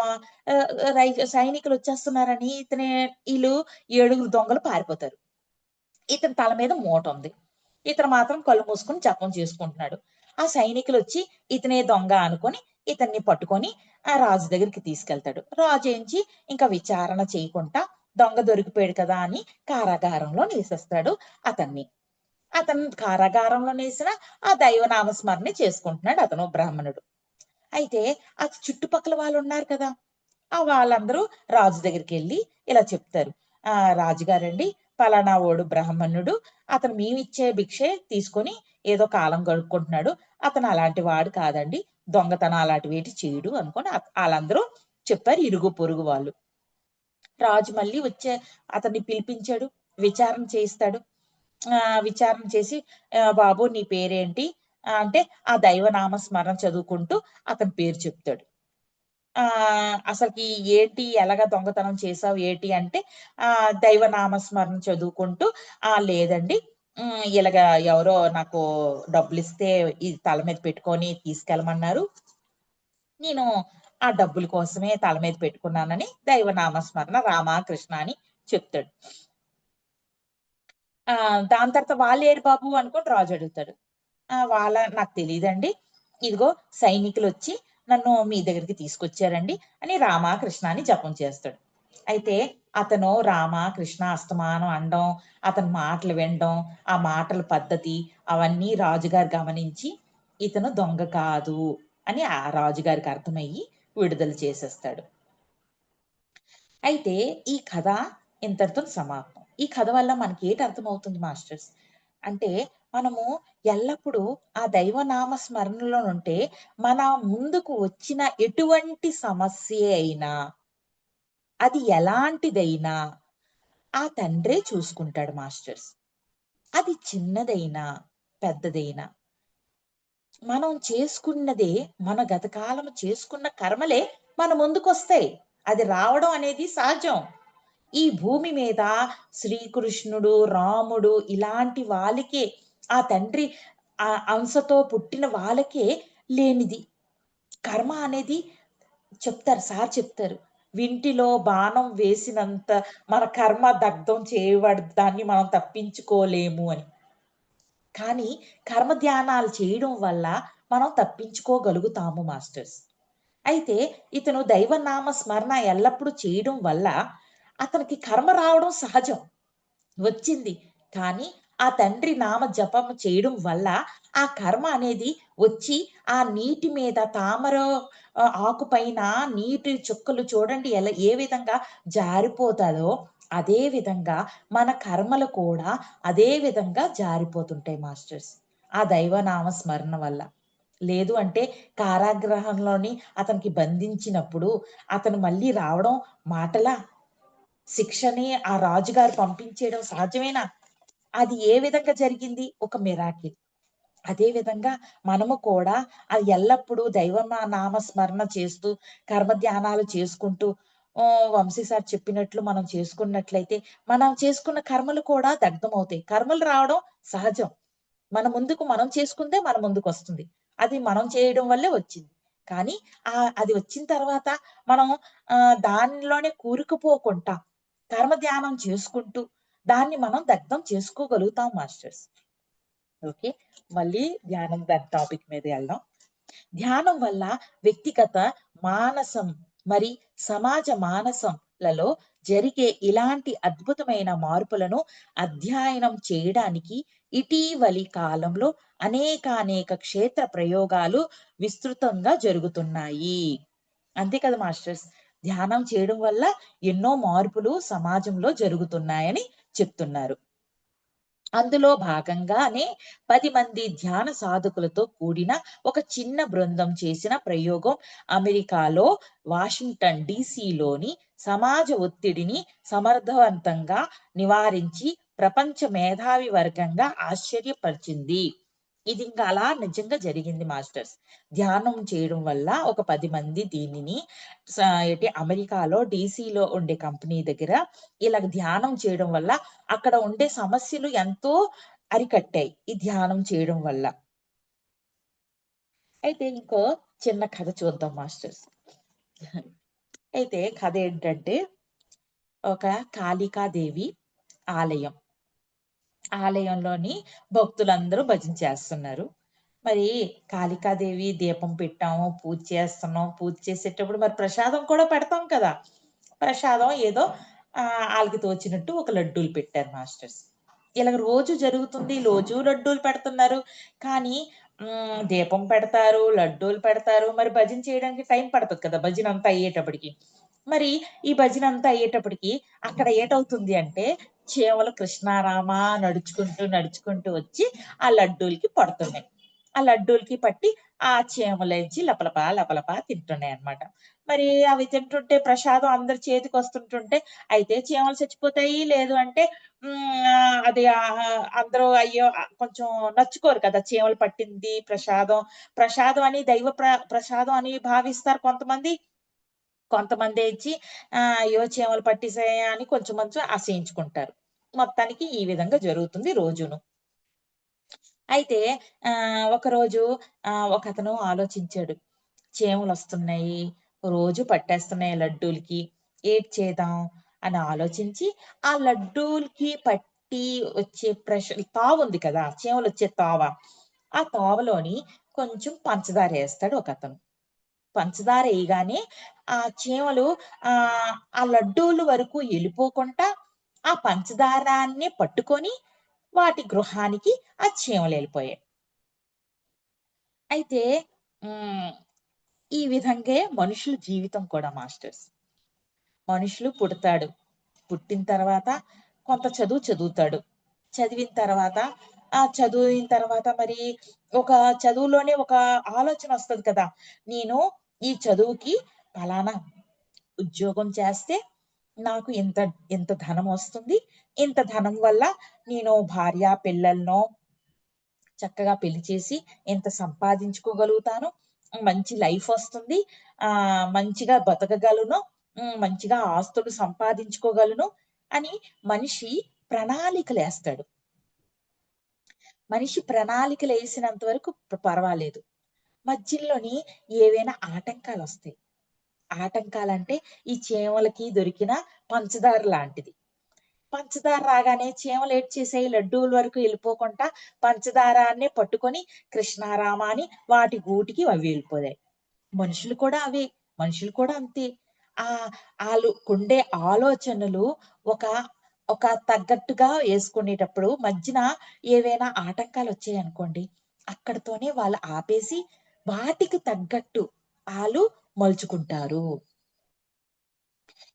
ఆహ్, రై సైనికులొచ్చేస్తున్నారని ఈళ్ళు ఏడుగురు దొంగలు పారిపోతారు. ఇతని తల మీద మూటుంది. ఇతను మాత్రం కళ్ళు మూసుకొని జపం చేసుకుంటున్నాడు. ఆ సైనికులొచ్చి ఇతనే దొంగ అనుకోని ఇతన్ని పట్టుకొని ఆ రాజు దగ్గరికి తీసుకెళ్తాడు. రాజేంచి ఇంకా విచారణ చేయకుండా దొంగ దొరికిపోయాడు కదా! అని కారాగారంలో నేసేస్తాడు అతన్ని. అతను కారాగారంలో నేసిన ఆ దైవనామ స్మరణ చేసుకుంటున్నాడు అతను బ్రాహ్మణుడు. అయితే ఆ చుట్టుపక్కల వాళ్ళున్నారు కదా! వాళ్ళందరూ రాజు దగ్గరికెళ్ళి ఇలా చెప్తారు. రాజుగారండి పలానా వోడు బ్రాహ్మణుడు. అతను మేమిచ్చే భిక్షే తీసుకొని ఏదో కాలం గడుపుకుంటున్నాడు. అతను అలాంటి వాడు కాదండి. దొంగతనం అలాంటివేటి చేయడు అనుకోని ఆళ్ళందరూ చెప్పారు ఇరుగు పొరుగు వాళ్ళు. రాజు మళ్ళీ అతన్ని పిలిపించాడు. విచారణ చేయిస్తాడు. విచారణ చేసి బాబు నీ పేరేంటి? అంటే ఆ దైవనామ స్మరణ చదువుకుంటూ అతని పేరు చెప్తాడు. అసలకి ఏంటి? ఎలాగా దొంగతనం చేశావు? ఏటి అంటే దైవనామ స్మరణ చదువుకుంటూ లేదండి. ఇలాగా ఎవరో నాకు డబ్బులిస్తే ఇది తల మీద పెట్టుకొని తీసుకెళ్ళమన్నారు. నేను ఆ డబ్బుల కోసమే తల మీద పెట్టుకున్నానని దైవనామ స్మరణ రామ, కృష్ణ అని చెప్తాడు. దాని తర్వాత వాళ్ళేరు బాబు అనుకోని రాజు అడుగుతాడు. నాకు తెలీదండి. ఇదిగో సైనికులొచ్చి నన్ను మీ దగ్గరికి తీసుకొచ్చారండి అని రామ, కృష్ణ అని జపం చేస్తాడు. అయితే అతను రామ, కృష్ణ అస్తమానం అనడం, అతని మాటలు వినడం, ఆ మాటల పద్ధతి అవన్నీ రాజుగారు గమనించి ఇతను దొంగ కాదు అని ఆ రాజుగారికి అర్థమయ్యి విడుదల చేసేస్తాడు. అయితే ఈ కథ ఇంతటితో సమాప్తం. ఈ కథ వల్ల మనకేటి అర్థమవుతుంది మాస్టర్స్? అంటే మనము ఎల్లప్పుడూ ఆ దైవనామ స్మరణలోనుంటే మన ముందుకు వచ్చిన ఎటువంటి సమస్యే అయినా, అది ఎలాంటిదైనా ఆ తండ్రే చూసుకుంటాడు మాస్టర్స్. అది చిన్నదైనా, పెద్దదైనా. మనం చేసుకున్నదే మన గతకాలం చేసుకున్న కర్మలే మన ముందుకొస్తాయి. అది రావడం అనేది సహజం. ఈ భూమి మీద శ్రీకృష్ణుడు, రాముడు ఇలాంటి వాళ్ళకే ఆ తండ్రి అంశతో పుట్టిన వాళ్ళకే లేనిది. కర్మ అనేది సార్ చెప్తారు. వింటిలో బాణం వేసినంత మన కర్మ దగ్ధం చేయబడి దాన్ని మనం తప్పించుకోలేము అని. కానీ కర్మ ధ్యానాలు చేయడం వల్ల మనం తప్పించుకోగలుగుతాము మాస్టర్స్. అయితే ఇతను దైవనామ స్మరణ ఎల్లప్పుడూ చేయడం వల్ల అతనికి కర్మ రావడం సహజం. వచ్చింది. కానీ ఆ తండ్రి నామ జపం చేయడం వల్ల ఆ కర్మ అనేది వచ్చి ఆ నీటి మీద తామర ఆకు పైన నీటి చుక్కలు చూడండి ఏ విధంగా జారిపోతాదో అదే విధంగా మన కర్మలు కూడా అదే విధంగా జారిపోతుంటాయి మాస్టర్స్. ఆ దైవనామ స్మరణ వల్ల. లేదు అంటే కారాగృహంలోని అతనికి బంధించినప్పుడు అతను మళ్ళీ రావడం మాటలా? శిక్షని ఆ రాజుగారు పంపించేయడం సాధ్యమేనా? అది ఏ విధంగా జరిగింది? ఒక మిరాకిల్. అదే విధంగా మనము కూడా అది ఎల్లప్పుడూ నామ స్మరణ చేస్తూ, కర్మ ధ్యానాలు చేసుకుంటూ వంశీ సార్ చెప్పినట్లు మనం చేసుకున్నట్లయితే, మనం చేసుకున్న కర్మలు కూడా దగ్ధమవుతాయి. కర్మలు రావడం సహజం. మన ముందుకు మనం చేసుకుందే మన ముందుకొస్తుంది. అది మనం చేయడం వల్లే వచ్చింది. కానీ అది వచ్చిన తర్వాత మనం దానిలోనే కూరుకుపోకుండా, కర్మ ధ్యానం చేసుకుంటూ, దాన్ని మనం దగ్ధం చేసుకోగలుగుతాం మాస్టర్స్. ఓకే. మళ్ళీ ధ్యానం దాని టాపిక్ మీద ఎళ్దాం. ధ్యానం వల్ల వ్యక్తిగత, మానసం మరి సమాజ మానసంలలో జరిగే ఇలాంటి అద్భుతమైన మార్పులను అధ్యయనం చేయడానికి ఇటీవలి కాలంలో అనేకానేక క్షేత్ర ప్రయోగాలు విస్తృతంగా జరుగుతున్నాయి. అంతే కదా మాస్టర్స్. ధ్యానం చేయడం వల్ల ఎన్నో మార్పులు సమాజంలో జరుగుతున్నాయని చెప్తున్నారు. అందులో భాగంగానే 10 మంది ధ్యాన సాధకులతో కూడిన ఒక చిన్న బృందం చేసిన ప్రయోగం అమెరికాలో వాషింగ్టన్ డీసీలోని సమాజ ఒత్తిడిని సమర్థవంతంగా నివారించి ప్రపంచ మేధావి వర్గంగా ఆశ్చర్యపరిచింది. ఇది ఇంకా అలా నిజంగా జరిగింది మాస్టర్స్. ధ్యానం చేయడం వల్ల ఒక 10 మంది దీనిని అమెరికాలో డీసీలో ఉండే కంపెనీ దగ్గర ఇలాగ ధ్యానం చేయడం వల్ల అక్కడ ఉండే సమస్యలు ఎంతో అరికట్టాయి ఈ ధ్యానం చేయడం వల్ల. అయితే ఇంకో చిన్న కథ చూద్దాం మాస్టర్స్. అయితే కథ ఏంటంటే ఒక కాళికాదేవి ఆలయం. ఆలయంలోని భక్తులందరూ భజన చేస్తున్నారు. మరి కాళికాదేవి దీపం పెట్టాము, పూజ చేస్తున్నాం. పూజ చేసేటప్పుడు మరి ప్రసాదం కూడా పెడతాం కదా! ప్రసాదం ఏదో ఆళ్ళకి తోచినట్టు ఒక లడ్డూలు పెట్టారు మాస్టర్స్. ఇలాగ రోజు జరుగుతుంది. రోజు లడ్డూలు పెడుతున్నారు. కానీ దీపం పెడతారు, లడ్డూలు పెడతారు. మరి భజన చేయడానికి టైం పడతది కదా! భజనంతా అయ్యేటప్పటికి. మరి ఈ భజనంతా అయ్యేటప్పటికి అక్కడ ఏటవుతుంది అంటే, చీమలు కృష్ణారామ నడుచుకుంటూ, నడుచుకుంటూ వచ్చి ఆ లడ్డూలకి పడుతున్నాయి. ఆ లడ్డూలకి పట్టి ఆ చీమలేంచి లపలపా, లపలపా తింటున్నాయన్నమాట. మరి అవి తింటుంటే ప్రసాదం అందరి చేతికొస్తుంటుంటే అయితే చీమలు చచ్చిపోతాయి. లేదు అంటే అది అందరూ అయ్యో! కొంచెం నచ్చుకోరు కదా! చీమలు పట్టింది ప్రసాదం. ప్రసాదం అని దైవ ప్రసాదం అని భావిస్తారు కొంతమంది. కొంతమందేంచి అయ్యో! చీమలు పట్టేసాయా అని కొంచెం కొంచెం అసహించుకుంటారు. మొత్తానికి ఈ విధంగా జరుగుతుంది రోజును. అయితే ఒకరోజు ఒకతను ఆలోచించాడు. చీమలొస్తున్నాయి, రోజు పట్టేస్తున్నాయి లడ్డూలకి. ఏటి చేద్దాం అని ఆలోచించి, ఆ లడ్డూలకి పట్టి వచ్చే తావుంది కదా! చీమలొచ్చే తావ. ఆ తావలోని కొంచెం పంచదార ఏస్తాడు ఒకతను. పంచదార ఎయగానే ఆ చీమలు ఆ లడ్డూలు వరకు ఎళ్ళిపోకుండా, ఆ పంచదారాన్ని పట్టుకొని వాటి గృహానికి ఆ చీమలెళ్ళిపోయాయి. అయితే హ్మ్. ఈ విధంగే మనుషుల జీవితం కూడా మాస్టర్స్. మనుషులు పుడతాడు. పుట్టిన తర్వాత కొంత చదువు చదువుతాడు. చదివిన తర్వాత చదివిన తర్వాత మరి ఒక చదువులోనే ఒక ఆలోచనొస్తది కదా! నేను ఈ చదువుకి పలానా ఉద్యోగం చేస్తే నాకు ఇంత ధనమొస్తుంది. ఇంత ధనం వల్ల నేను భార్య, పిల్లలనో చక్కగా పెళ్లి చేసి ఇంత సంపాదించుకోగలుగుతాను. మంచి లైఫొస్తుంది. మంచిగా బతకగలను. మంచిగా ఆస్తులు సంపాదించుకోగలను అని మనిషి ప్రణాళికలేస్తాడు. మనిషి ప్రణాళికలేసినంత వరకు పర్వాలేదు. మధ్యలోని ఏవైనా ఆటంకాలొస్తాయి. ఆటంకాలంటే ఈ చీమలకి దొరికిన పంచదార లాంటిది. పంచదార రాగానే చీమలేటి చేసాయి లడ్డూల వరకు ఎళ్ళిపోకుండా పంచదారాన్నే పట్టుకొని కృష్ణారామ అని వాటి గూటికి అవి వెళ్ళిపోయాయి. మనుషులు కూడా అవే. మనుషులు కూడా అంతే. ఆళ్ళకుండే ఆలోచనలు ఒక ఒక తగ్గట్టుగా యేసుకునేటప్పుడు మధ్యన ఏవైనా ఆటంకాలొచ్చాయనుకోండి, అక్కడితోనే వాళ్ళు ఆపేసి వాటికి తగ్గట్టు ఆళ్ళు మలుచుకుంటారు.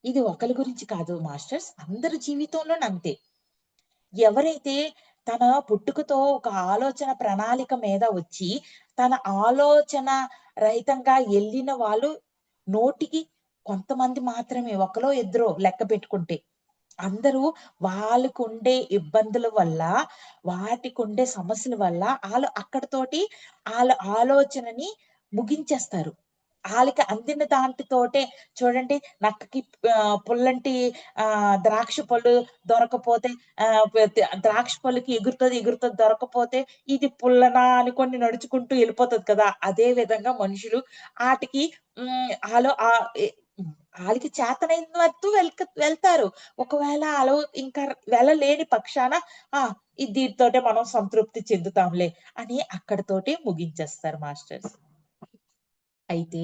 ఇది ఒకరి గురించి కాదు మాస్టర్స్. అందరి జీవితంలోను అంతే. ఎవరైతే తన పుట్టుకతో ఒక ఆలోచన ప్రణాళిక మీద వచ్చి, తన ఆలోచన రహితంగా ఎళ్ళిన వాళ్ళు నూటికి కొంతమంది మాత్రమే. ఒకలో ఇద్దరో లెక్క పెట్టుకుంటే. అందరూ వాళ్ళకుండే ఇబ్బందుల వల్ల, వాటికుండే సమస్యల వల్ల అక్కడితోటి ఆళ్ళ ఆలోచనని ముగించేస్తారు. ఆళ్ళకి అందిన దాంటితోటే చూడండి, నక్కకి పుల్లంటి ద్రాక్ష పళ్ళు దొరకపోతే ద్రాక్ష పళ్ళుకి ఎగురుతది, ఎగురుతది దొరకకపోతే ఇది పుల్లనా అనుకోని నడుచుకుంటూ ఎళ్ళిపోతది కదా! అదే విధంగా మనుషులు ఆటికి ఆలో ఎ ఆళ్ళకి చేతనైన వరకు వెళ్తారు. ఒకవేళ ఇంకా వెళ్ళలేని పక్షాన ఆ! దీనితోటే మనం సంతృప్తి చెందుతాంలే అని అక్కడితోటే ముగించేస్తారు మాస్టర్స్. అయితే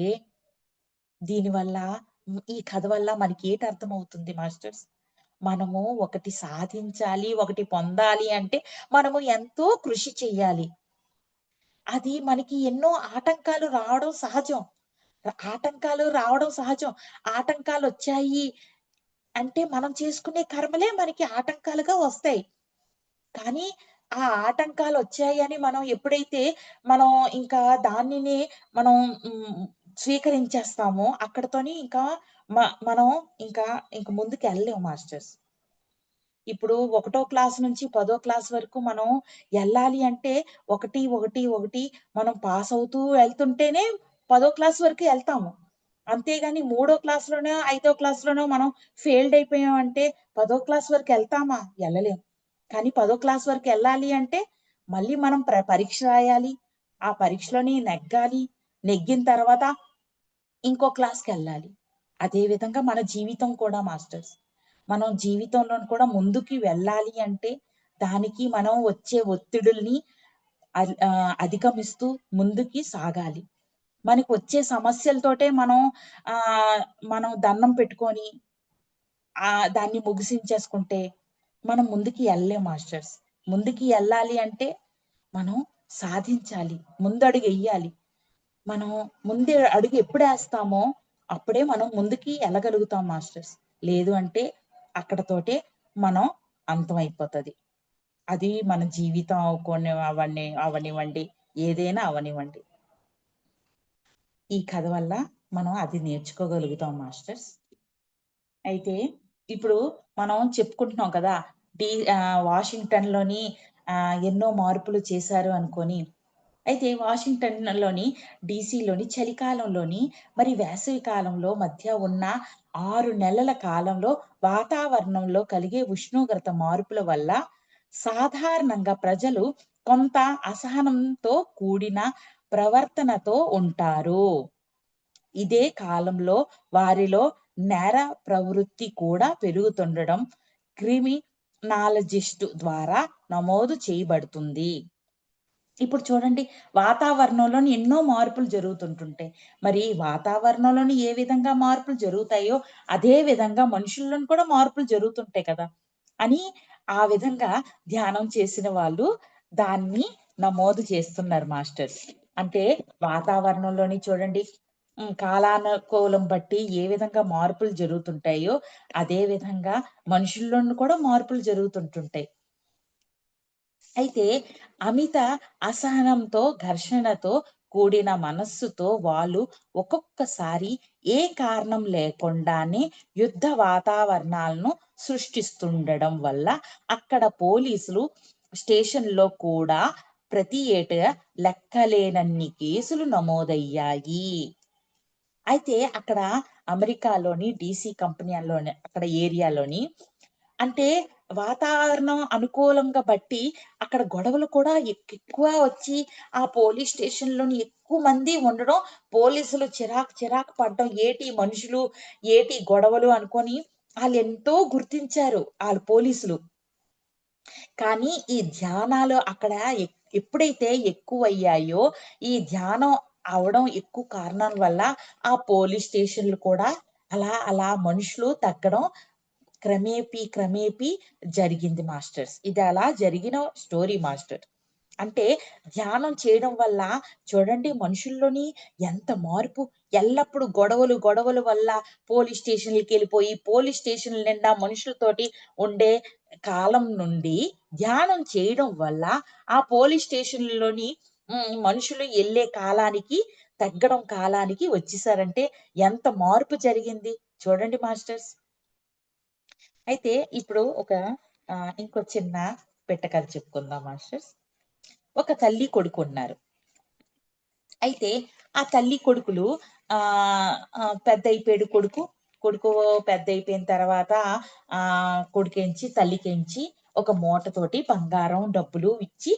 దీనివల్ల ఈ కథ వల్ల మనకేటి అర్థమవుతుంది మాస్టర్స్? మనము ఒకటి సాధించాలి, ఒకటి పొందాలి అంటే మనము ఎంతో కృషి చెయ్యాలి. అది మనకి ఎన్నో ఆటంకాలు రావడం సహజం. ఆటంకాలు రావడం సహజం. ఆటంకాలొచ్చాయి అంటే మనం చేసుకునే కర్మలే మనకి ఆటంకాలుగా వస్తాయి. కానీ ఆ ఆటంకాలొచ్చాయని మనం ఎప్పుడైతే మనం ఇంకా దానిని మనం హ్మ్, స్వీకరించేస్తామో అక్కడితోని ఇంకా మనం ఇంకా ఇంక ముందుకెళ్ళలేము మాస్టర్స్. ఇప్పుడు ఒకటో క్లాస్ నుంచి 10థ్ క్లాస్ వరకు మనం ఎళ్ళాలి అంటే 1, 1, 1 మనం పాస్ అవుతూ వెళ్తుంటేనే 10థ్ క్లాస్ వరకు ఎళ్తాము. అంతేగాని మూడో క్లాస్‌లోనో, ఐదో క్లాస్‌లోనో మనం ఫెయిల్డ్ అయిపోయామంటే 10థ్ క్లాస్ వరకు ఎళ్తామా? ఎళ్ళలేం. కానీ 10థ్ క్లాస్ వరకు ఎళ్ళాలి అంటే మళ్ళీ మనం పరీక్ష రాయాలి. ఆ పరీక్షలోని నెగ్గాలి. నెగ్గిన తర్వాత ఇంకో క్లాస్‌కెళ్ళాలి. అదే విధంగా మన జీవితం కూడా మాస్టర్స్. మనం జీవితంలోను కూడా ముందుకి వెళ్ళాలి అంటే, దానికి మనం వచ్చే ఒత్తిడుల్ని అధిగమిస్తూ ముందుకి సాగాలి. మనకొచ్చే సమస్యలతోటే మనం దండం పెట్టుకొని దాన్ని ముగిసించేసుకుంటే, మనం ముందుకి ఎళ్ళలేం మాస్టర్స్. ముందుకి ఎళ్ళాలి అంటే, మనం సాధించాలి. ముందడుగెయ్యాలి. మనం ముందే అడుగు ఎప్పుడేస్తామో, అప్పుడే మనం ముందుకి ఎళ్ళగలుగుతాం మాస్టర్స్. లేదు అంటే అక్కడితోటే మనం అంతమైపోతది. అది మన జీవితం అవ్వనివ్వండి, ఏదైనా అవ్వనివ్వండి. ఈ కథ వల్ల మనం అది నేర్చుకోగలుగుతాం మాస్టర్స్. అయితే ఇప్పుడు మనం చెప్పుకుంటున్నాం కదా! వాషింగ్టన్‌లోని ఎన్నో మార్పులు చేశారు అనుకోని. అయితే వాషింగ్టన్‌లోని, డీసీలోని చలికాలంలోని, మరి వేసవి కాలంలో మధ్య ఉన్న 6 నెలల కాలంలో వాతావరణంలో కలిగే ఉష్ణోగ్రత మార్పుల వల్ల సాధారణంగా ప్రజలు కొంత అసహనంతో కూడిన ప్రవర్తనతో ఉంటారు. ఇదే కాలంలో వారిలో నేర ప్రవృత్తి కూడా పెరుగుతుండడం క్రిమినాలజిస్టు ద్వారా నమోదు చేయబడుతుంది. ఇప్పుడు చూడండి, వాతావరణంలోని ఎన్నో మార్పులు జరుగుతుంటుంటాయి. మరి వాతావరణంలోని ఏ విధంగా మార్పులు జరుగుతాయో, అదే విధంగా మనుషుల్లోని కూడా మార్పులు జరుగుతుంటాయి కదా! అని ఆ విధంగా ధ్యానం చేసిన వాళ్ళు దాన్ని నమోదు చేస్తున్నారు మాస్టర్స్. అంటే వాతావరణంలోని చూడండి, కాలానుకూలం బట్టి ఏ విధంగా మార్పులు జరుగుతుంటాయో, అదే విధంగా మనుషుల్లోను కూడా మార్పులు జరుగుతుంటుంటాయి. అయితే అమిత అసహనంతో, ఘర్షణతో కూడిన మనస్సుతో వాళ్ళు ఒక్కొక్కసారి ఏ కారణం లేకుండానే యుద్ధ వాతావరణాలను సృష్టిస్తుండడం వల్ల అక్కడ పోలీసులు స్టేషన్‌లో కూడా ప్రతి ఏటా లెక్కలేనన్ని కేసులు నమోదయ్యాయి. అయితే అక్కడ అమెరికాలోని డీసీ కంపెనీలోని అక్కడ ఏరియాలోని అంటే వాతావరణం అనుకూలంగా బట్టి అక్కడ గొడవలు కూడా ఎక్కువ వచ్చి, ఆ పోలీస్ స్టేషన్‌లోని ఎక్కువ మంది ఉండడం, పోలీసులు చిరాకు పడడం, ఏటి మనుషులు, ఏటి గొడవలు అనుకోని ఆళ్ళెంతో గుర్తించారు ఆళ్ళు పోలీసులు. కానీ ఈ ధ్యానాలు అక్కడ ఎప్పుడైతే ఎక్కువయ్యాయో, ఈ ధ్యానం అవ్వడం ఎక్కువ కారణాల వల్ల ఆ పోలీస్ స్టేషన్‌లు కూడా అలా మనుషులు తగ్గడం క్రమేపీ జరిగింది మాస్టర్స్. ఇది అలా జరిగిన స్టోరీ మాస్టర్. అంటే ధ్యానం చేయడం వల్ల చూడండి మనుషుల్లోని ఎంత మార్పు. ఎల్లప్పుడూ గొడవలు, గొడవల వల్ల పోలీస్ స్టేషన్‌లకెళ్ళిపోయి, పోలీస్ స్టేషన్‌ల నిండా మనుషులతోటి ఉండే కాలం నుండి ధ్యానం చేయడం వల్ల ఆ పోలీస్ స్టేషన్‌లోని మనుషులు ఎళ్ళే కాలానికి, తగ్గడం కాలానికి వచ్చేసారంటే ఎంత మార్పు జరిగింది చూడండి మాస్టర్స్. అయితే ఇప్పుడు ఇంకో చిన్న పిట్ట కథ చెప్పుకుందాం మాస్టర్స్. ఒక తల్లి కొడుకున్నారు. అయితే ఆ తల్లి కొడుకులు పెద్దయిపోయాడు కొడుకు. కొడుకు పెద్దయిపోయిన తర్వాత కొడుకేంచి, తల్లికేంచి ఒక మూటతోటి బంగారం, డబ్బులు ఇచ్చి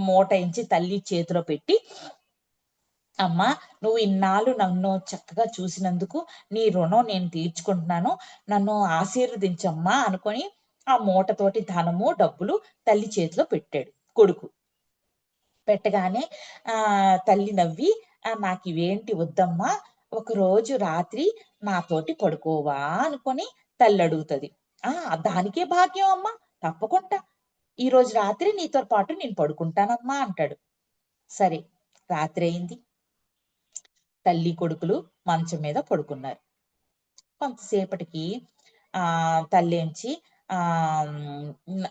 మూట ఎంచి తల్లి చేతిలో పెట్టి, "అమ్మా! నువ్వు ఇన్నాళ్ళు నన్ను చక్కగా చూసినందుకు నీ రుణం నేను తీర్చుకుంటున్నాను. నన్ను ఆశీర్వదించమ్మా" అనుకోని ఆ మూటతోటి ధనము, డబ్బులు తల్లి చేతిలో పెట్టాడు కొడుకు. పెట్టగానే తల్లి నవ్వి, "నాకివేంటి వద్దమ్మా. ఒకరోజు రాత్రి నాతోటి పడుకోవా?" అనుకోని తల్లడుగుతది. "ఆ! దానికే భాగ్యం అమ్మా. తప్పకుండా. ఈరోజు రాత్రి నీతో పాటు నేను పడుకుంటానమ్మా" అంటాడు. సరే. రాత్రయింది. తల్లి, కొడుకులు మంచం మీద పడుకున్నారు. కొంతసేపటికి తల్లేంచి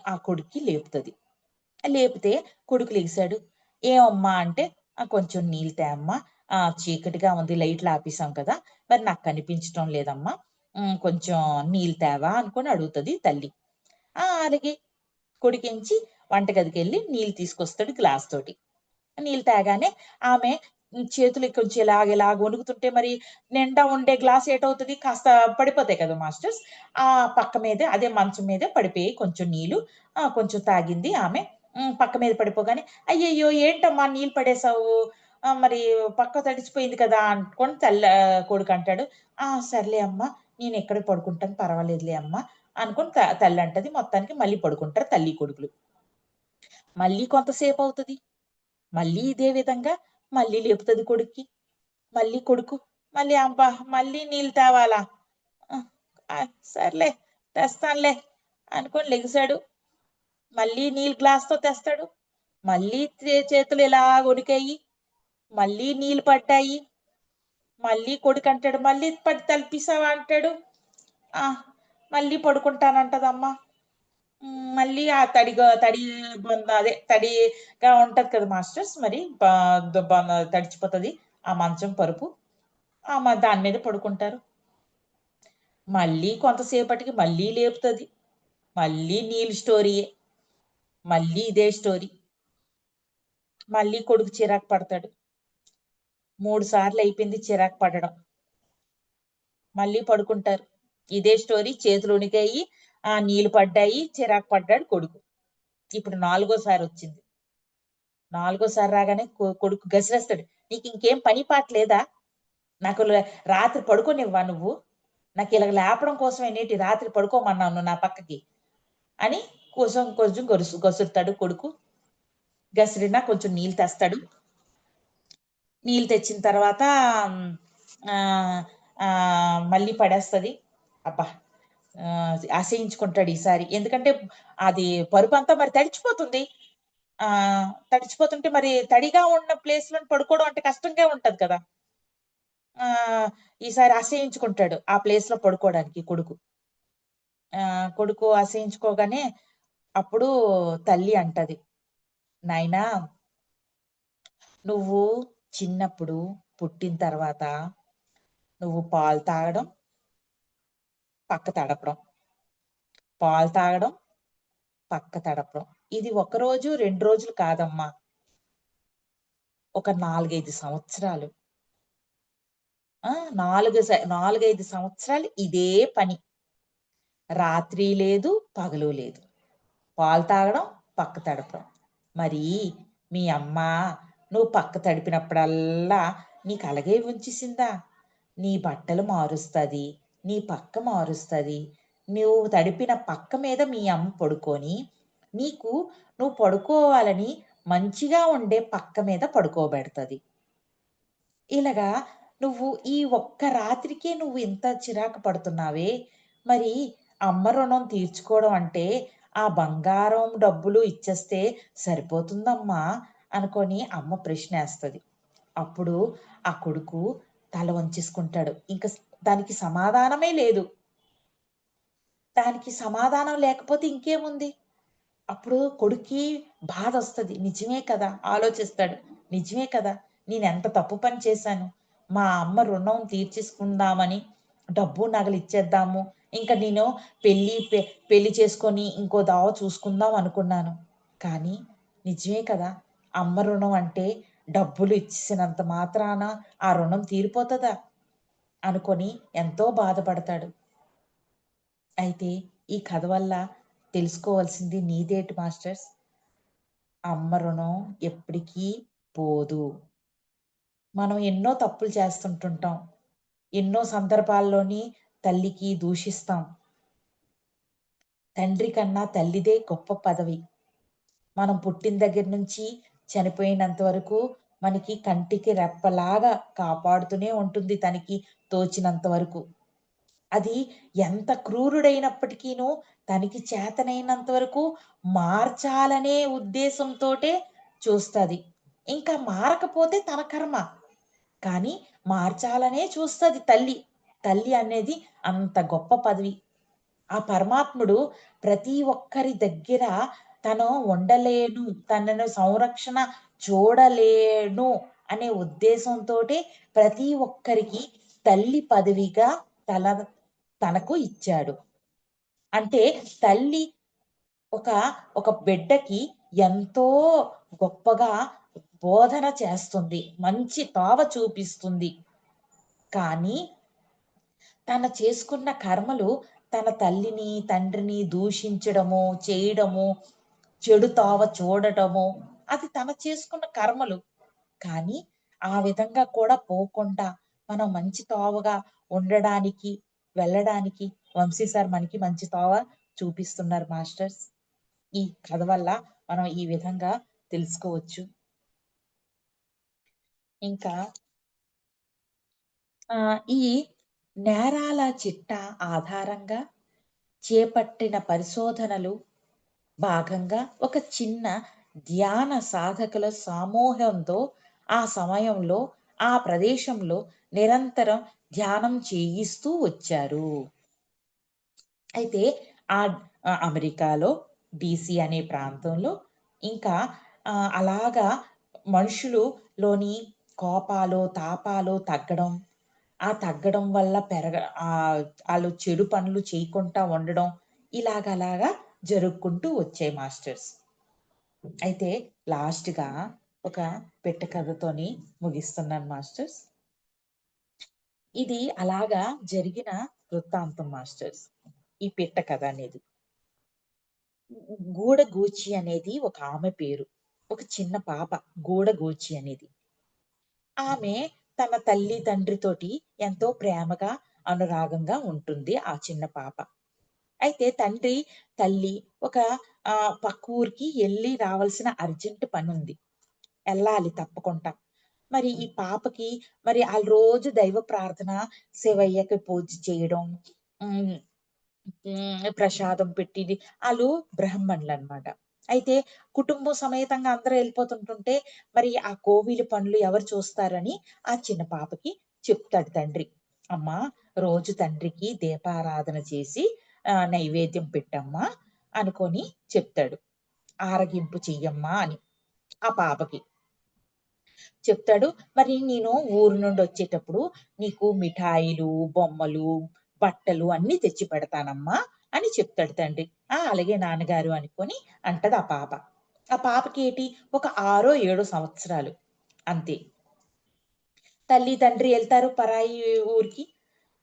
ఆ కొడుక్కి లేపుతది. లేపితే కొడుకు లెగిసాడు. "ఏమమ్మా" అంటే, కొంచెం నీళ్ళు తే అమ్మా. చీకటిగా ఉంది. లైట్లు ఆపేసాం కదా! మరి నాకు కనిపించటం లేదమ్మా. కొంచెం నీళ్ళు తేవా?" అనుకోని అడుగుతది తల్లి. అలాగే కొడుకేంచి వంటగదికెళ్ళి నీళ్ళు తీసుకొస్తాడు గ్లాస్ తోటి. నీళ్ళు తేగానే ఆమె చేతులు కొంచెం ఇలాగ వణుకుతుంటే మరి నిండా ఉండే గ్లాస్ ఏటవుతది? కాస్త పడిపోతాయి కదా మాస్టర్స్. ఆ పక్క మీదే అదే మంచం మీదే పడిపోయాయి కొంచెం నీళ్ళు. కొంచెం తాగింది ఆమె. పక్క మీద పడిపోగానే, "అయ్యయ్యో! ఏంటమ్మా నీళ్ళు పడేసావు? మరి పక్క తడిసిపోయింది కదా!" అనుకోని కొడుకంటాడు. సర్లే అమ్మ. నేనిక్కడే పడుకుంటాను. పర్వాలేదులే అమ్మ" అనుకోని తల్లంటది. మొత్తానికి మళ్ళీ పడుకుంటారు తల్లి, కొడుకులు. మళ్ళీ కొంతసేపవుతది. మళ్ళీ ఇదే విధంగా మళ్ళీ లేపుతది కొడుక్కి. మళ్ళీ కొడుకు, మళ్ళీ అబ్బా! మళ్ళీ నీళ్ళు తేవాలా? ఆహ్, సర్లే తెస్తానులే అనుకోని లెగిసాడు. మళ్ళీ నీళ్ళు గ్లాస్‌తో తెస్తాడు. మళ్ళీ చేతులు ఇలా వణికాయి. మళ్ళీ నీళ్ళు పడ్డాయి. మళ్ళీ కొడుకంటాడు, "మళ్ళీ తలిపేసావా?" అంటాడు. ఆ! మళ్ళీ పడుకుంటానంటదమ్మ. మళ్ళీ ఆ తడి అదే తడిగా ఉంటది కదా మాస్టర్స్ మరి తడిచిపోతది. ఆ మంచం పరుపు. దాని మీద పడుకుంటారు. మళ్ళీ కొంతసేపటికి మళ్ళీ లేపుతది. మళ్ళీ నీళ్ళు స్టోరీయే. మళ్ళీ ఇదే స్టోరీ. మళ్ళీ కొడుకు చిరాకు పడతాడు. 3 సార్లయిపోయింది చిరాకు పడడం. మళ్ళీ పడుకుంటారు. ఇదే స్టోరీ చేతులు వణికాయి. నీళ్ళు పడ్డాయి. చిరాకు పడ్డాడు కొడుకు. ఇప్పుడు నాలుగోసారొచ్చింది. నాలుగోసారి రాగానే కొడుకు గసిరేస్తాడు. "నీకింకేం పని పాట లేదా? నాకు రాత్రి పడుకోనివ్వా నువ్వు? నాకిలాగ లేపడం కోసమేనేటి రాత్రి పడుకోమన్నావు నువ్వు నా పక్కకి" అని కొంచెం కొంచెం గసురుతాడు కొడుకు. గసిరినా కొంచెం నీళ్ళు తెస్తాడు. నీళ్ళు తెచ్చిన తర్వాత ఆహ్, మళ్ళీ పడేస్తది. అబ్బా! అసహించుకుంటాడు ఈసారి. ఎందుకంటే అది పరుపంతా మరి తడిచిపోతుంది. తడిచిపోతుంటే మరి తడిగా ఉన్న ప్లేస్‌లోని పడుకోవడం అంటే కష్టంగా ఉంటది కదా! ఈసారి అసహించుకుంటాడు ఆ ప్లేస్‌లో పడుకోవడానికి కొడుకు. కొడుకు అసహించుకోగానే అప్పుడు తల్లి అంటది, "నాయనా నువ్వు చిన్నప్పుడు పుట్టిన తర్వాత నువ్వు పాలు తాగడం, పక్క తడపడం. పాలు తాగడం, పక్క తడపడం. ఇది ఒక రోజు, 2 రోజులు కాదమ్మా. ఒక 4, 5 సంవత్సరాలు. ఆ! 4, 5 సంవత్సరాలు ఇదే పని. రాత్రి లేదు, పగలు లేదు. పాలు తాగడం, పక్క తడపడం. మరి మీ అమ్మ నువ్వు పక్క తడిపినప్పుడల్లా నీకలాగే ఉంచేసిందా? నీ బట్టలు మారుస్తది. నీ పక్క మారుస్తది. నువ్వు తడిపిన పక్క మీద మీ అమ్మ పడుకొని, నీకు నువ్వు పడుకోవాలని మంచిగా ఉండే పక్క మీద పడుకోబెడతది. ఇలాగా నువ్వు ఈ ఒక్క రాత్రికే నువ్వు ఇంత చిరాకు పడుతున్నావే, మరి అమ్మ రుణం తీర్చుకోవడం అంటే ఆ బంగారం డబ్బులు ఇచ్చేస్తే సరిపోతుందమ్మా అనుకొని అమ్మ ప్రశ్నేస్తది. అప్పుడు ఆ కొడుకు తల వంచేసుకుంటాడు. ఇంక దానికి సమాధానమే లేదు. దానికి సమాధానం లేకపోతే ఇంకేముంది? అప్పుడు కొడుక్కి బాధొస్తది. నిజమే కదా! ఆలోచిస్తాడు. నిజమే కదా! నేనెంత తప్పు పని చేశాను. మా అమ్మ రుణం తీర్చేసుకుందామని డబ్బు, నగలిచ్చేద్దాము. ఇంక నేను పెళ్లి పె పెళ్లి చేసుకొని ఇంకో దావ చూసుకుందాం అనుకున్నాను. కానీ నిజమే కదా! అమ్మ రుణం అంటే డబ్బులు ఇచ్చేసినంత మాత్రాన ఆ రుణం తీరిపోతదా? అనుకొని ఎంతో బాధపడతాడు. అయితే ఈ కథ వల్ల తెలుసుకోవాల్సింది నీతేటి మాస్టర్స్? అమ్మ రుణం ఎప్పటికీ పోదు. మనం ఎన్నో తప్పులు చేస్తుంటుంటాం. ఎన్నో సందర్భాల్లోని తల్లికి దూషిస్తాం. తండ్రి కన్నా తల్లిదే గొప్ప పదవి. మనం పుట్టిన దగ్గర నుంచి చనిపోయినంత వరకు మనకి కంటికి రెప్పలాగా కాపాడుతూనే ఉంటుంది తనకి తోచినంత వరకు. అది ఎంత క్రూరుడైనప్పటికీను తనకి చేతనైనంత వరకు మార్చాలనే ఉద్దేశంతోటే చూస్తది. ఇంకా మారకపోతే తన కర్మ. కానీ మార్చాలనే చూస్తది తల్లి. తల్లి అనేది అంత గొప్ప పదవి. ఆ పరమాత్ముడు ప్రతి ఒక్కరి దగ్గర తను ఉండలేను, తనను సంరక్షణ చూడలేను అనే ఉద్దేశంతోటే ప్రతి ఒక్కరికి తల్లి పదవిగా తల తనకు ఇచ్చాడు. అంటే తల్లి ఒక, ఒక బిడ్డకి ఎంతో గొప్పగా బోధన చేస్తుంది. మంచి తోవ చూపిస్తుంది. కానీ తను చేసుకున్న కర్మలు తన తల్లిని, తండ్రిని దూషించడము, చేయడము, చెడు తోవ చూడటము అది తను చేసుకున్న కర్మలు. కానీ ఆ విధంగా కూడా పోకుండా మనం మంచి తోవగా ఉండడానికి, వెళ్ళడానికి వంశీ సార్ మనకి మంచి తోవ చూపిస్తున్నారు మాస్టర్స్. ఈ కథ వల్ల మనం ఈ విధంగా తెలుసుకోవచ్చు. ఇంకా ఈ నేరాల చిట్టా ఆధారంగా చేపట్టిన పరిశోధనలు భాగంగా ఒక చిన్న ధ్యాన సాధకుల సమూహంతో ఆ సమయంలో ఆ ప్రదేశంలో నిరంతరం ధ్యానం చేయిస్తూ వచ్చారు. అయితే ఆ అమెరికాలో డీసీ అనే ప్రాంతంలో ఇంకా అలాగా మనుషులులోని కోపాలు, తాపాలు తగ్గడం, ఆ తగ్గడం వల్ల ఆళ్ళు చెడు పనులు చేయకుండా ఉండడం ఇలాగలాగా జరుక్కుంటూ వచ్చాయి మాస్టర్స్. అయితే లాస్ట్‌గా ఒక పెట్ట కథతోని ముగిస్తున్నాను మాస్టర్స్. ఇది అలాగా జరిగిన వృత్తాంతం మాస్టర్స్. ఈ పిట్ట కథ అనేది. గూడగూచి అనేది ఒక ఆమె పేరు. ఒక చిన్న పాప గూడగూచి అనేది. ఆమె తన తల్లి, తండ్రితోటి ఎంతో ప్రేమగా, అనురాగంగా ఉంటుంది ఆ చిన్న పాప. అయితే తండ్రి, తల్లి ఒక పక్క ఊరికి ఎళ్లి రావాల్సిన అర్జెంట్ పనుంది. ఎళ్ళాలి తప్పకుండా. మరి ఈ పాపకి మరి ఆళ్ళు రోజు దైవ ప్రార్థన, శివయ్యకి పూజ చేయడం, హ్మ్. ప్రసాదం పెట్టిది ఆళ్ళు బ్రాహ్మణులనమాట. అయితే కుటుంబం సమేతంగా అందరూ ఎళ్ళిపోతుంటుంటే, మరి ఆ కోవిలి పనులు ఎవరు చూస్తారని ఆ చిన్న పాపకి చెప్తాడు తండ్రి. "అమ్మా, రోజు తండ్రికి దీపారాధన చేసి నైవేద్యం పెట్టమ్మా" అనుకోని చెప్తాడు. "ఆరగింపు చెయ్యమ్మా" అని ఆ పాపకి. చెప్తాడు. మరి నేను ఊరు నుండొచ్చేటప్పుడు నీకు మిఠాయిలు, బొమ్మలు, బట్టలు అన్నీ తెచ్చి పెడతానమ్మా అని చెప్తాడు తండ్రి. ఆ! అలాగే నాన్నగారు అనుకోని అంటది ఆ పాప. ఆ పాపకేటి ఒక 6, 7 సంవత్సరాలు అంతే. తల్లి, తండ్రి ఎళ్తారు పరాయి ఊరికి.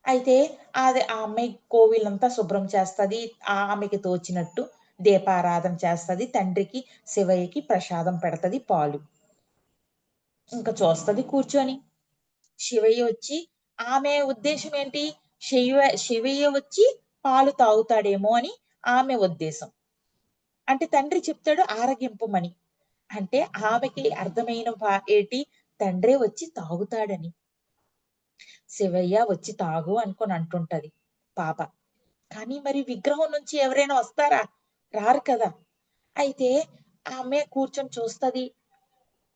అయితే ఆ అమ్మాయి కోవిలంతా శుభ్రం చేస్తది. ఆమెకి తోచినట్టు దీపారాధన చేస్తది. తండ్రికి, శివయ్యకి ప్రసాదం పెడతది పాలు. ఇంక చూస్తది కూర్చొని. శివయ్య వచ్చి ఆమె ఉద్దేశ్యం ఏంటి? శివయ్య వచ్చి పాలు తాగుతాడేమో అని ఆమె ఉద్దేశం. అంటే తండ్రి చెప్తాడు ఆరగింపమని. అంటే ఆమెకి అర్థమైన ఏటి తండ్రే వచ్చి తాగుతాడని. శివయ్య వచ్చి తాగు అనుకోని అంటుంటది పాప. కానీ మరి విగ్రహం నుంచి ఎవరైనా వస్తారా? రారు కదా! అయితే ఆమె కూర్చొని చూస్తది.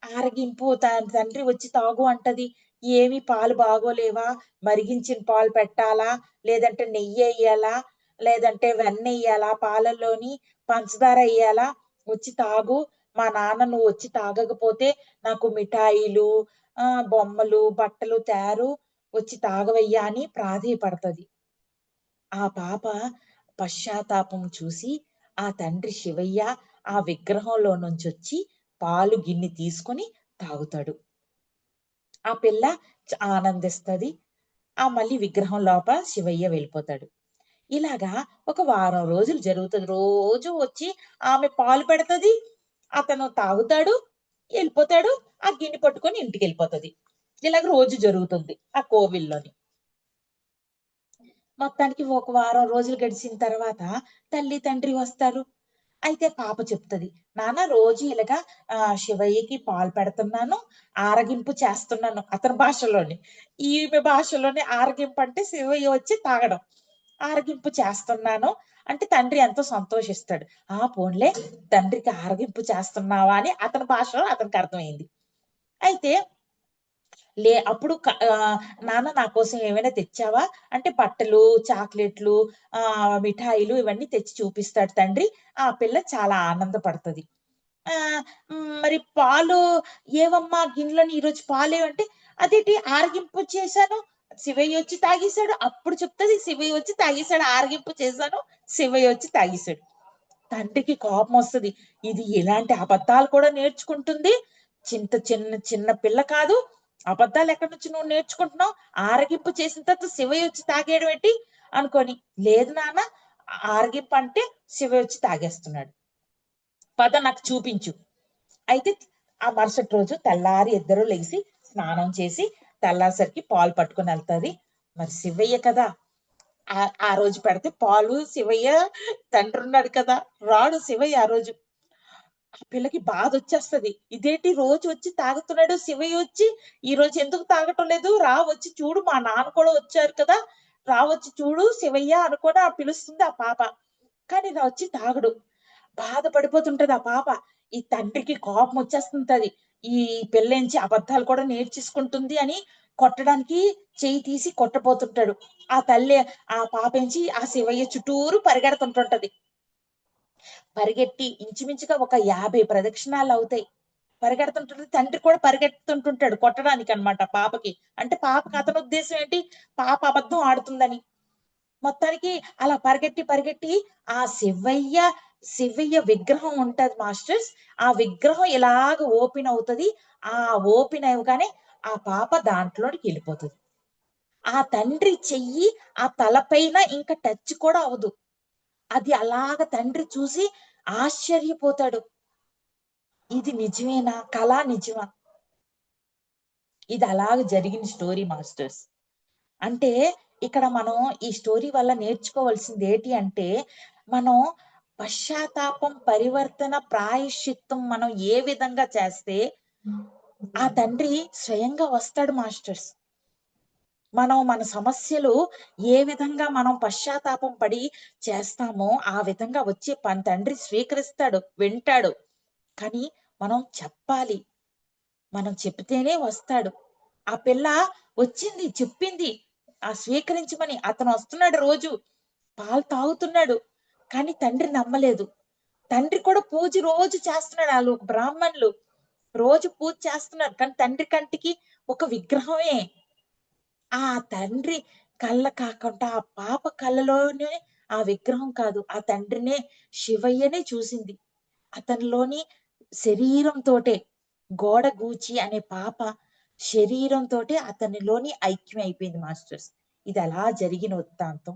ఆరగింపు తండ్రి వచ్చి తాగు అంటది. ఏమి పాలు బాగోలేవా? మరిగించిన పాలు పెట్టాలా? లేదంటే నెయ్యెయ్యాలా? లేదంటే వెన్నెయ్యాలా? పాలల్లోని పంచదార ఎయ్యాలా? వచ్చి తాగు. మా నాన్న నువ్వొచ్చి తాగకపోతే నాకు మిఠాయిలు, బొమ్మలు, బట్టలు తేరు. వచ్చి తాగవయ్యా అని ప్రాధేయపడతది. ఆ పాప పశ్చాత్తాపం చూసి ఆ తండ్రి శివయ్య ఆ విగ్రహంలో నుంచొచ్చి పాలు గిన్నె తీసుకొని తాగుతాడు. ఆ పిల్ల ఆనందిస్తది. మళ్ళీ విగ్రహం లోపల శివయ్య వెళ్ళిపోతాడు. ఇలాగా ఒక వారం రోజులు జరుగుతది. రోజు వచ్చి ఆమె పాలు పెడతది. అతను తాగుతాడు, ఎళ్ళిపోతాడు. ఆ గిన్నె పట్టుకొని ఇంటికెళ్ళిపోతది. ఇలాగ రోజు జరుగుతుంది ఆ కోవిల్లోని. మొత్తానికి ఒక వారం రోజులు గడిచిన తర్వాత తల్లి, తండ్రి వస్తారు. అయితే పాప చెప్తది. నాన్న రోజు ఇలాగా శివయ్యకి పాలు పెడుతున్నాను, ఆరగింపు చేస్తున్నాను. అతని భాషలోని. ఈమె భాషలోని ఆరగింపు అంటే శివయ్య వచ్చి తాగడం. ఆరగింపు చేస్తున్నాను అంటే తండ్రి ఎంతో సంతోషిస్తాడు. పోన్లే తండ్రికి ఆరగింపు చేస్తున్నావా అని అతని భాషలో అతనికి అర్థమైంది. అయితే అప్పుడు నాన్న నా కోసం ఏమైనా తెచ్చావా? అంటే బట్టలు, చాక్లెట్లు, మిఠాయిలు ఇవన్నీ తెచ్చి చూపిస్తాడు తండ్రి. ఆ పిల్ల చాలా ఆనందపడతది. మరి పాలు ఏవమ్మా గిన్నెలోని ఈరోజు పాలేవంటే, అదేంటి ఆరగింపు చేశాను. శివయ్య వచ్చి తాగేసాడు. అప్పుడు చెప్తది శివయ్య వచ్చి తాగేసాడు. ఆరగింపు చేశాను. శివయ్య వచ్చి తాగేసాడు. తండ్రికి కోపమొస్తది. ఇది ఇలాంటి అబద్ధాలు కూడా నేర్చుకుంటుంది. చిన్న చిన్న పిల్ల కాదు. అబద్ధాలెక్కడి నుంచి నువ్వు నేర్చుకుంటున్నావు? ఆరగింపు చేసిన తర్వాత శివయ్య వచ్చి తాగేయడం ఏంటి? అనుకోని, లేదు నాన్న ఆరగింపంటే శివయ్య వచ్చి తాగేస్తున్నాడు. పద నాకు చూపించు. అయితే ఆ మరుసటి రోజు తెల్లారి ఇద్దరు లెగిసి స్నానం చేసి తెల్లారేసరికి పాలు పట్టుకొనెళ్తది. మరి శివయ్య కదా! ఆ రోజు పెడితే పాలు శివయ్య తండ్రున్నాడు కదా! రాడు శివయ్య ఆ రోజు. ఆ పిల్లకి బాధొచ్చేస్తది. ఇదేంటి రోజు వచ్చి తాగుతున్నాడు శివయ్య వచ్చి, ఈరోజు ఎందుకు తాగటం లేదు? రా వచ్చి చూడు మా నాన్న కూడా వచ్చారు కదా! రా వచ్చి చూడు శివయ్య అనుకోని పిలుస్తుంది ఆ పాప. కానీ వచ్చి తాగడు. బాధపడిపోతుంటది ఆ పాప. ఈ తండ్రికి కోపమొచ్చేస్తుంటది. ఈ పిల్లేంచి అబద్ధాలు కూడా నేర్చేసుకుంటుంది అని కొట్టడానికి చెయ్యి తీసి కొట్టబోతుంటాడు. ఆ తల్లి ఆ పాపేంచి ఆ శివయ్య చుట్టూరు పరిగెడుతుంటుంటది. పరిగెట్టి ఇంచుమించుగా ఒక 50 ప్రదక్షిణాలవుతాయి. పరిగెడుతుంటది. తండ్రి కూడా పరిగెడుతుంటుంటాడు కొట్టడానికనమాట పాపకి. అంటే పాపకి అతని ఉద్దేశ్యం ఏంటి? పాప అబద్ధం ఆడుతుందని. మొత్తానికి అలా పరిగెట్టి, పరిగెట్టి ఆ శివయ్య విగ్రహం ఉంటది మాస్టర్స్. ఆ విగ్రహం ఇలాగ ఓపెన్ అవుతది. ఆ ఓపెన్ అవ్వగానే ఆ పాప దాంట్లోనికెళ్ళిపోతది. ఆ తండ్రి చెయ్యి ఆ తలపైన ఇంక టచ్ కూడా అవ్వదు. అది అలాగ తండ్రి చూసి ఆశ్చర్యపోతాడు. ఇది నిజమేనా? కల నిజమా? ఇది అలాగ జరిగిన స్టోరీ మాస్టర్స్. అంటే ఇక్కడ మనం ఈ స్టోరీ వల్ల నేర్చుకోవాల్సిందేటి అంటే, మనం పశ్చాత్తాపం, పరివర్తన, ప్రాయశ్చిత్తం మనం ఏ విధంగా చేస్తే, ఆ తండ్రి స్వయంగా వస్తాడు మాస్టర్స్. మనం మన సమస్యలు ఏ విధంగా మనం పశ్చాత్తాపం పడి చేస్తామో, ఆ విధంగా వచ్చి తండ్రి స్వీకరిస్తాడు, వింటాడు. కానీ మనం చెప్పాలి. మనం చెప్తేనే వస్తాడు. ఆ పిల్ల వచ్చింది, చెప్పింది. స్వీకరించమని. అతనొస్తున్నాడు రోజు. పాలు తాగుతున్నాడు. కానీ తండ్రి నమ్మలేదు. తండ్రి కూడా పూజ రోజు చేస్తున్నాడు. ఆళ్ళు బ్రాహ్మణులు. రోజు పూజ చేస్తున్నారు. కానీ తండ్రి కంటికి ఒక విగ్రహమే. ఆ తండ్రి కళ్ళ కాకుండా ఆ పాప కళ్ళలోనే ఆ విగ్రహం కాదు. ఆ తండ్రినే శివయ్యనే చూసింది. అతనిలోని శరీరంతోటే గోడ గూచి అనే పాప శరీరంతోటే అతనిలోని ఐక్యం అయిపోయింది మాస్టర్స్. ఇది అలా జరిగిన వృత్తాంతం.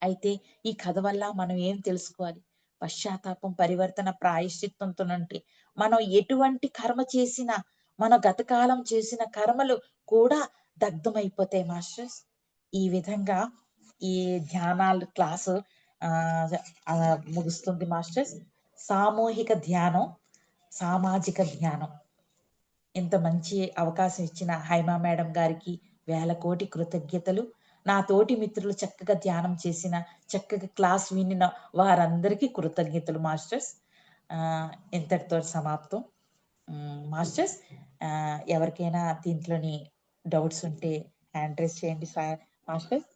అయితే ఈ కథ వల్ల మనం ఏం తెలుసుకోవాలి? పశ్చాత్తాపం, పరివర్తన, ప్రాయశ్చిత్తంతోనంటే మనం ఎటువంటి కర్మ చేసినా, మన గతకాలం చేసిన కర్మలు కూడా దగ్ధమైపోతాయి మాస్టర్స్. ఈ విధంగా ఈ ధ్యానాలు క్లాసు ముగుస్తుంది మాస్టర్స్. సామూహిక ధ్యానం, సామాజిక ధ్యానం. ఇంత మంచి అవకాశం ఇచ్చిన హైమా మేడం గారికి వేల కోటి కృతజ్ఞతలు. నా తోటి మిత్రులు చక్కగా ధ్యానం చేసిన, చక్కగా క్లాస్ వినిన వారందరికీ కృతజ్ఞతలు మాస్టర్స్. ఇంతటితో సమాప్తం. మాస్టర్స్, ఎవరికైనా దీంట్లోని డౌట్స్ ఉంటే హ్యాండ్ రైజ్ చేయండి సార్ మాస్టర్స్.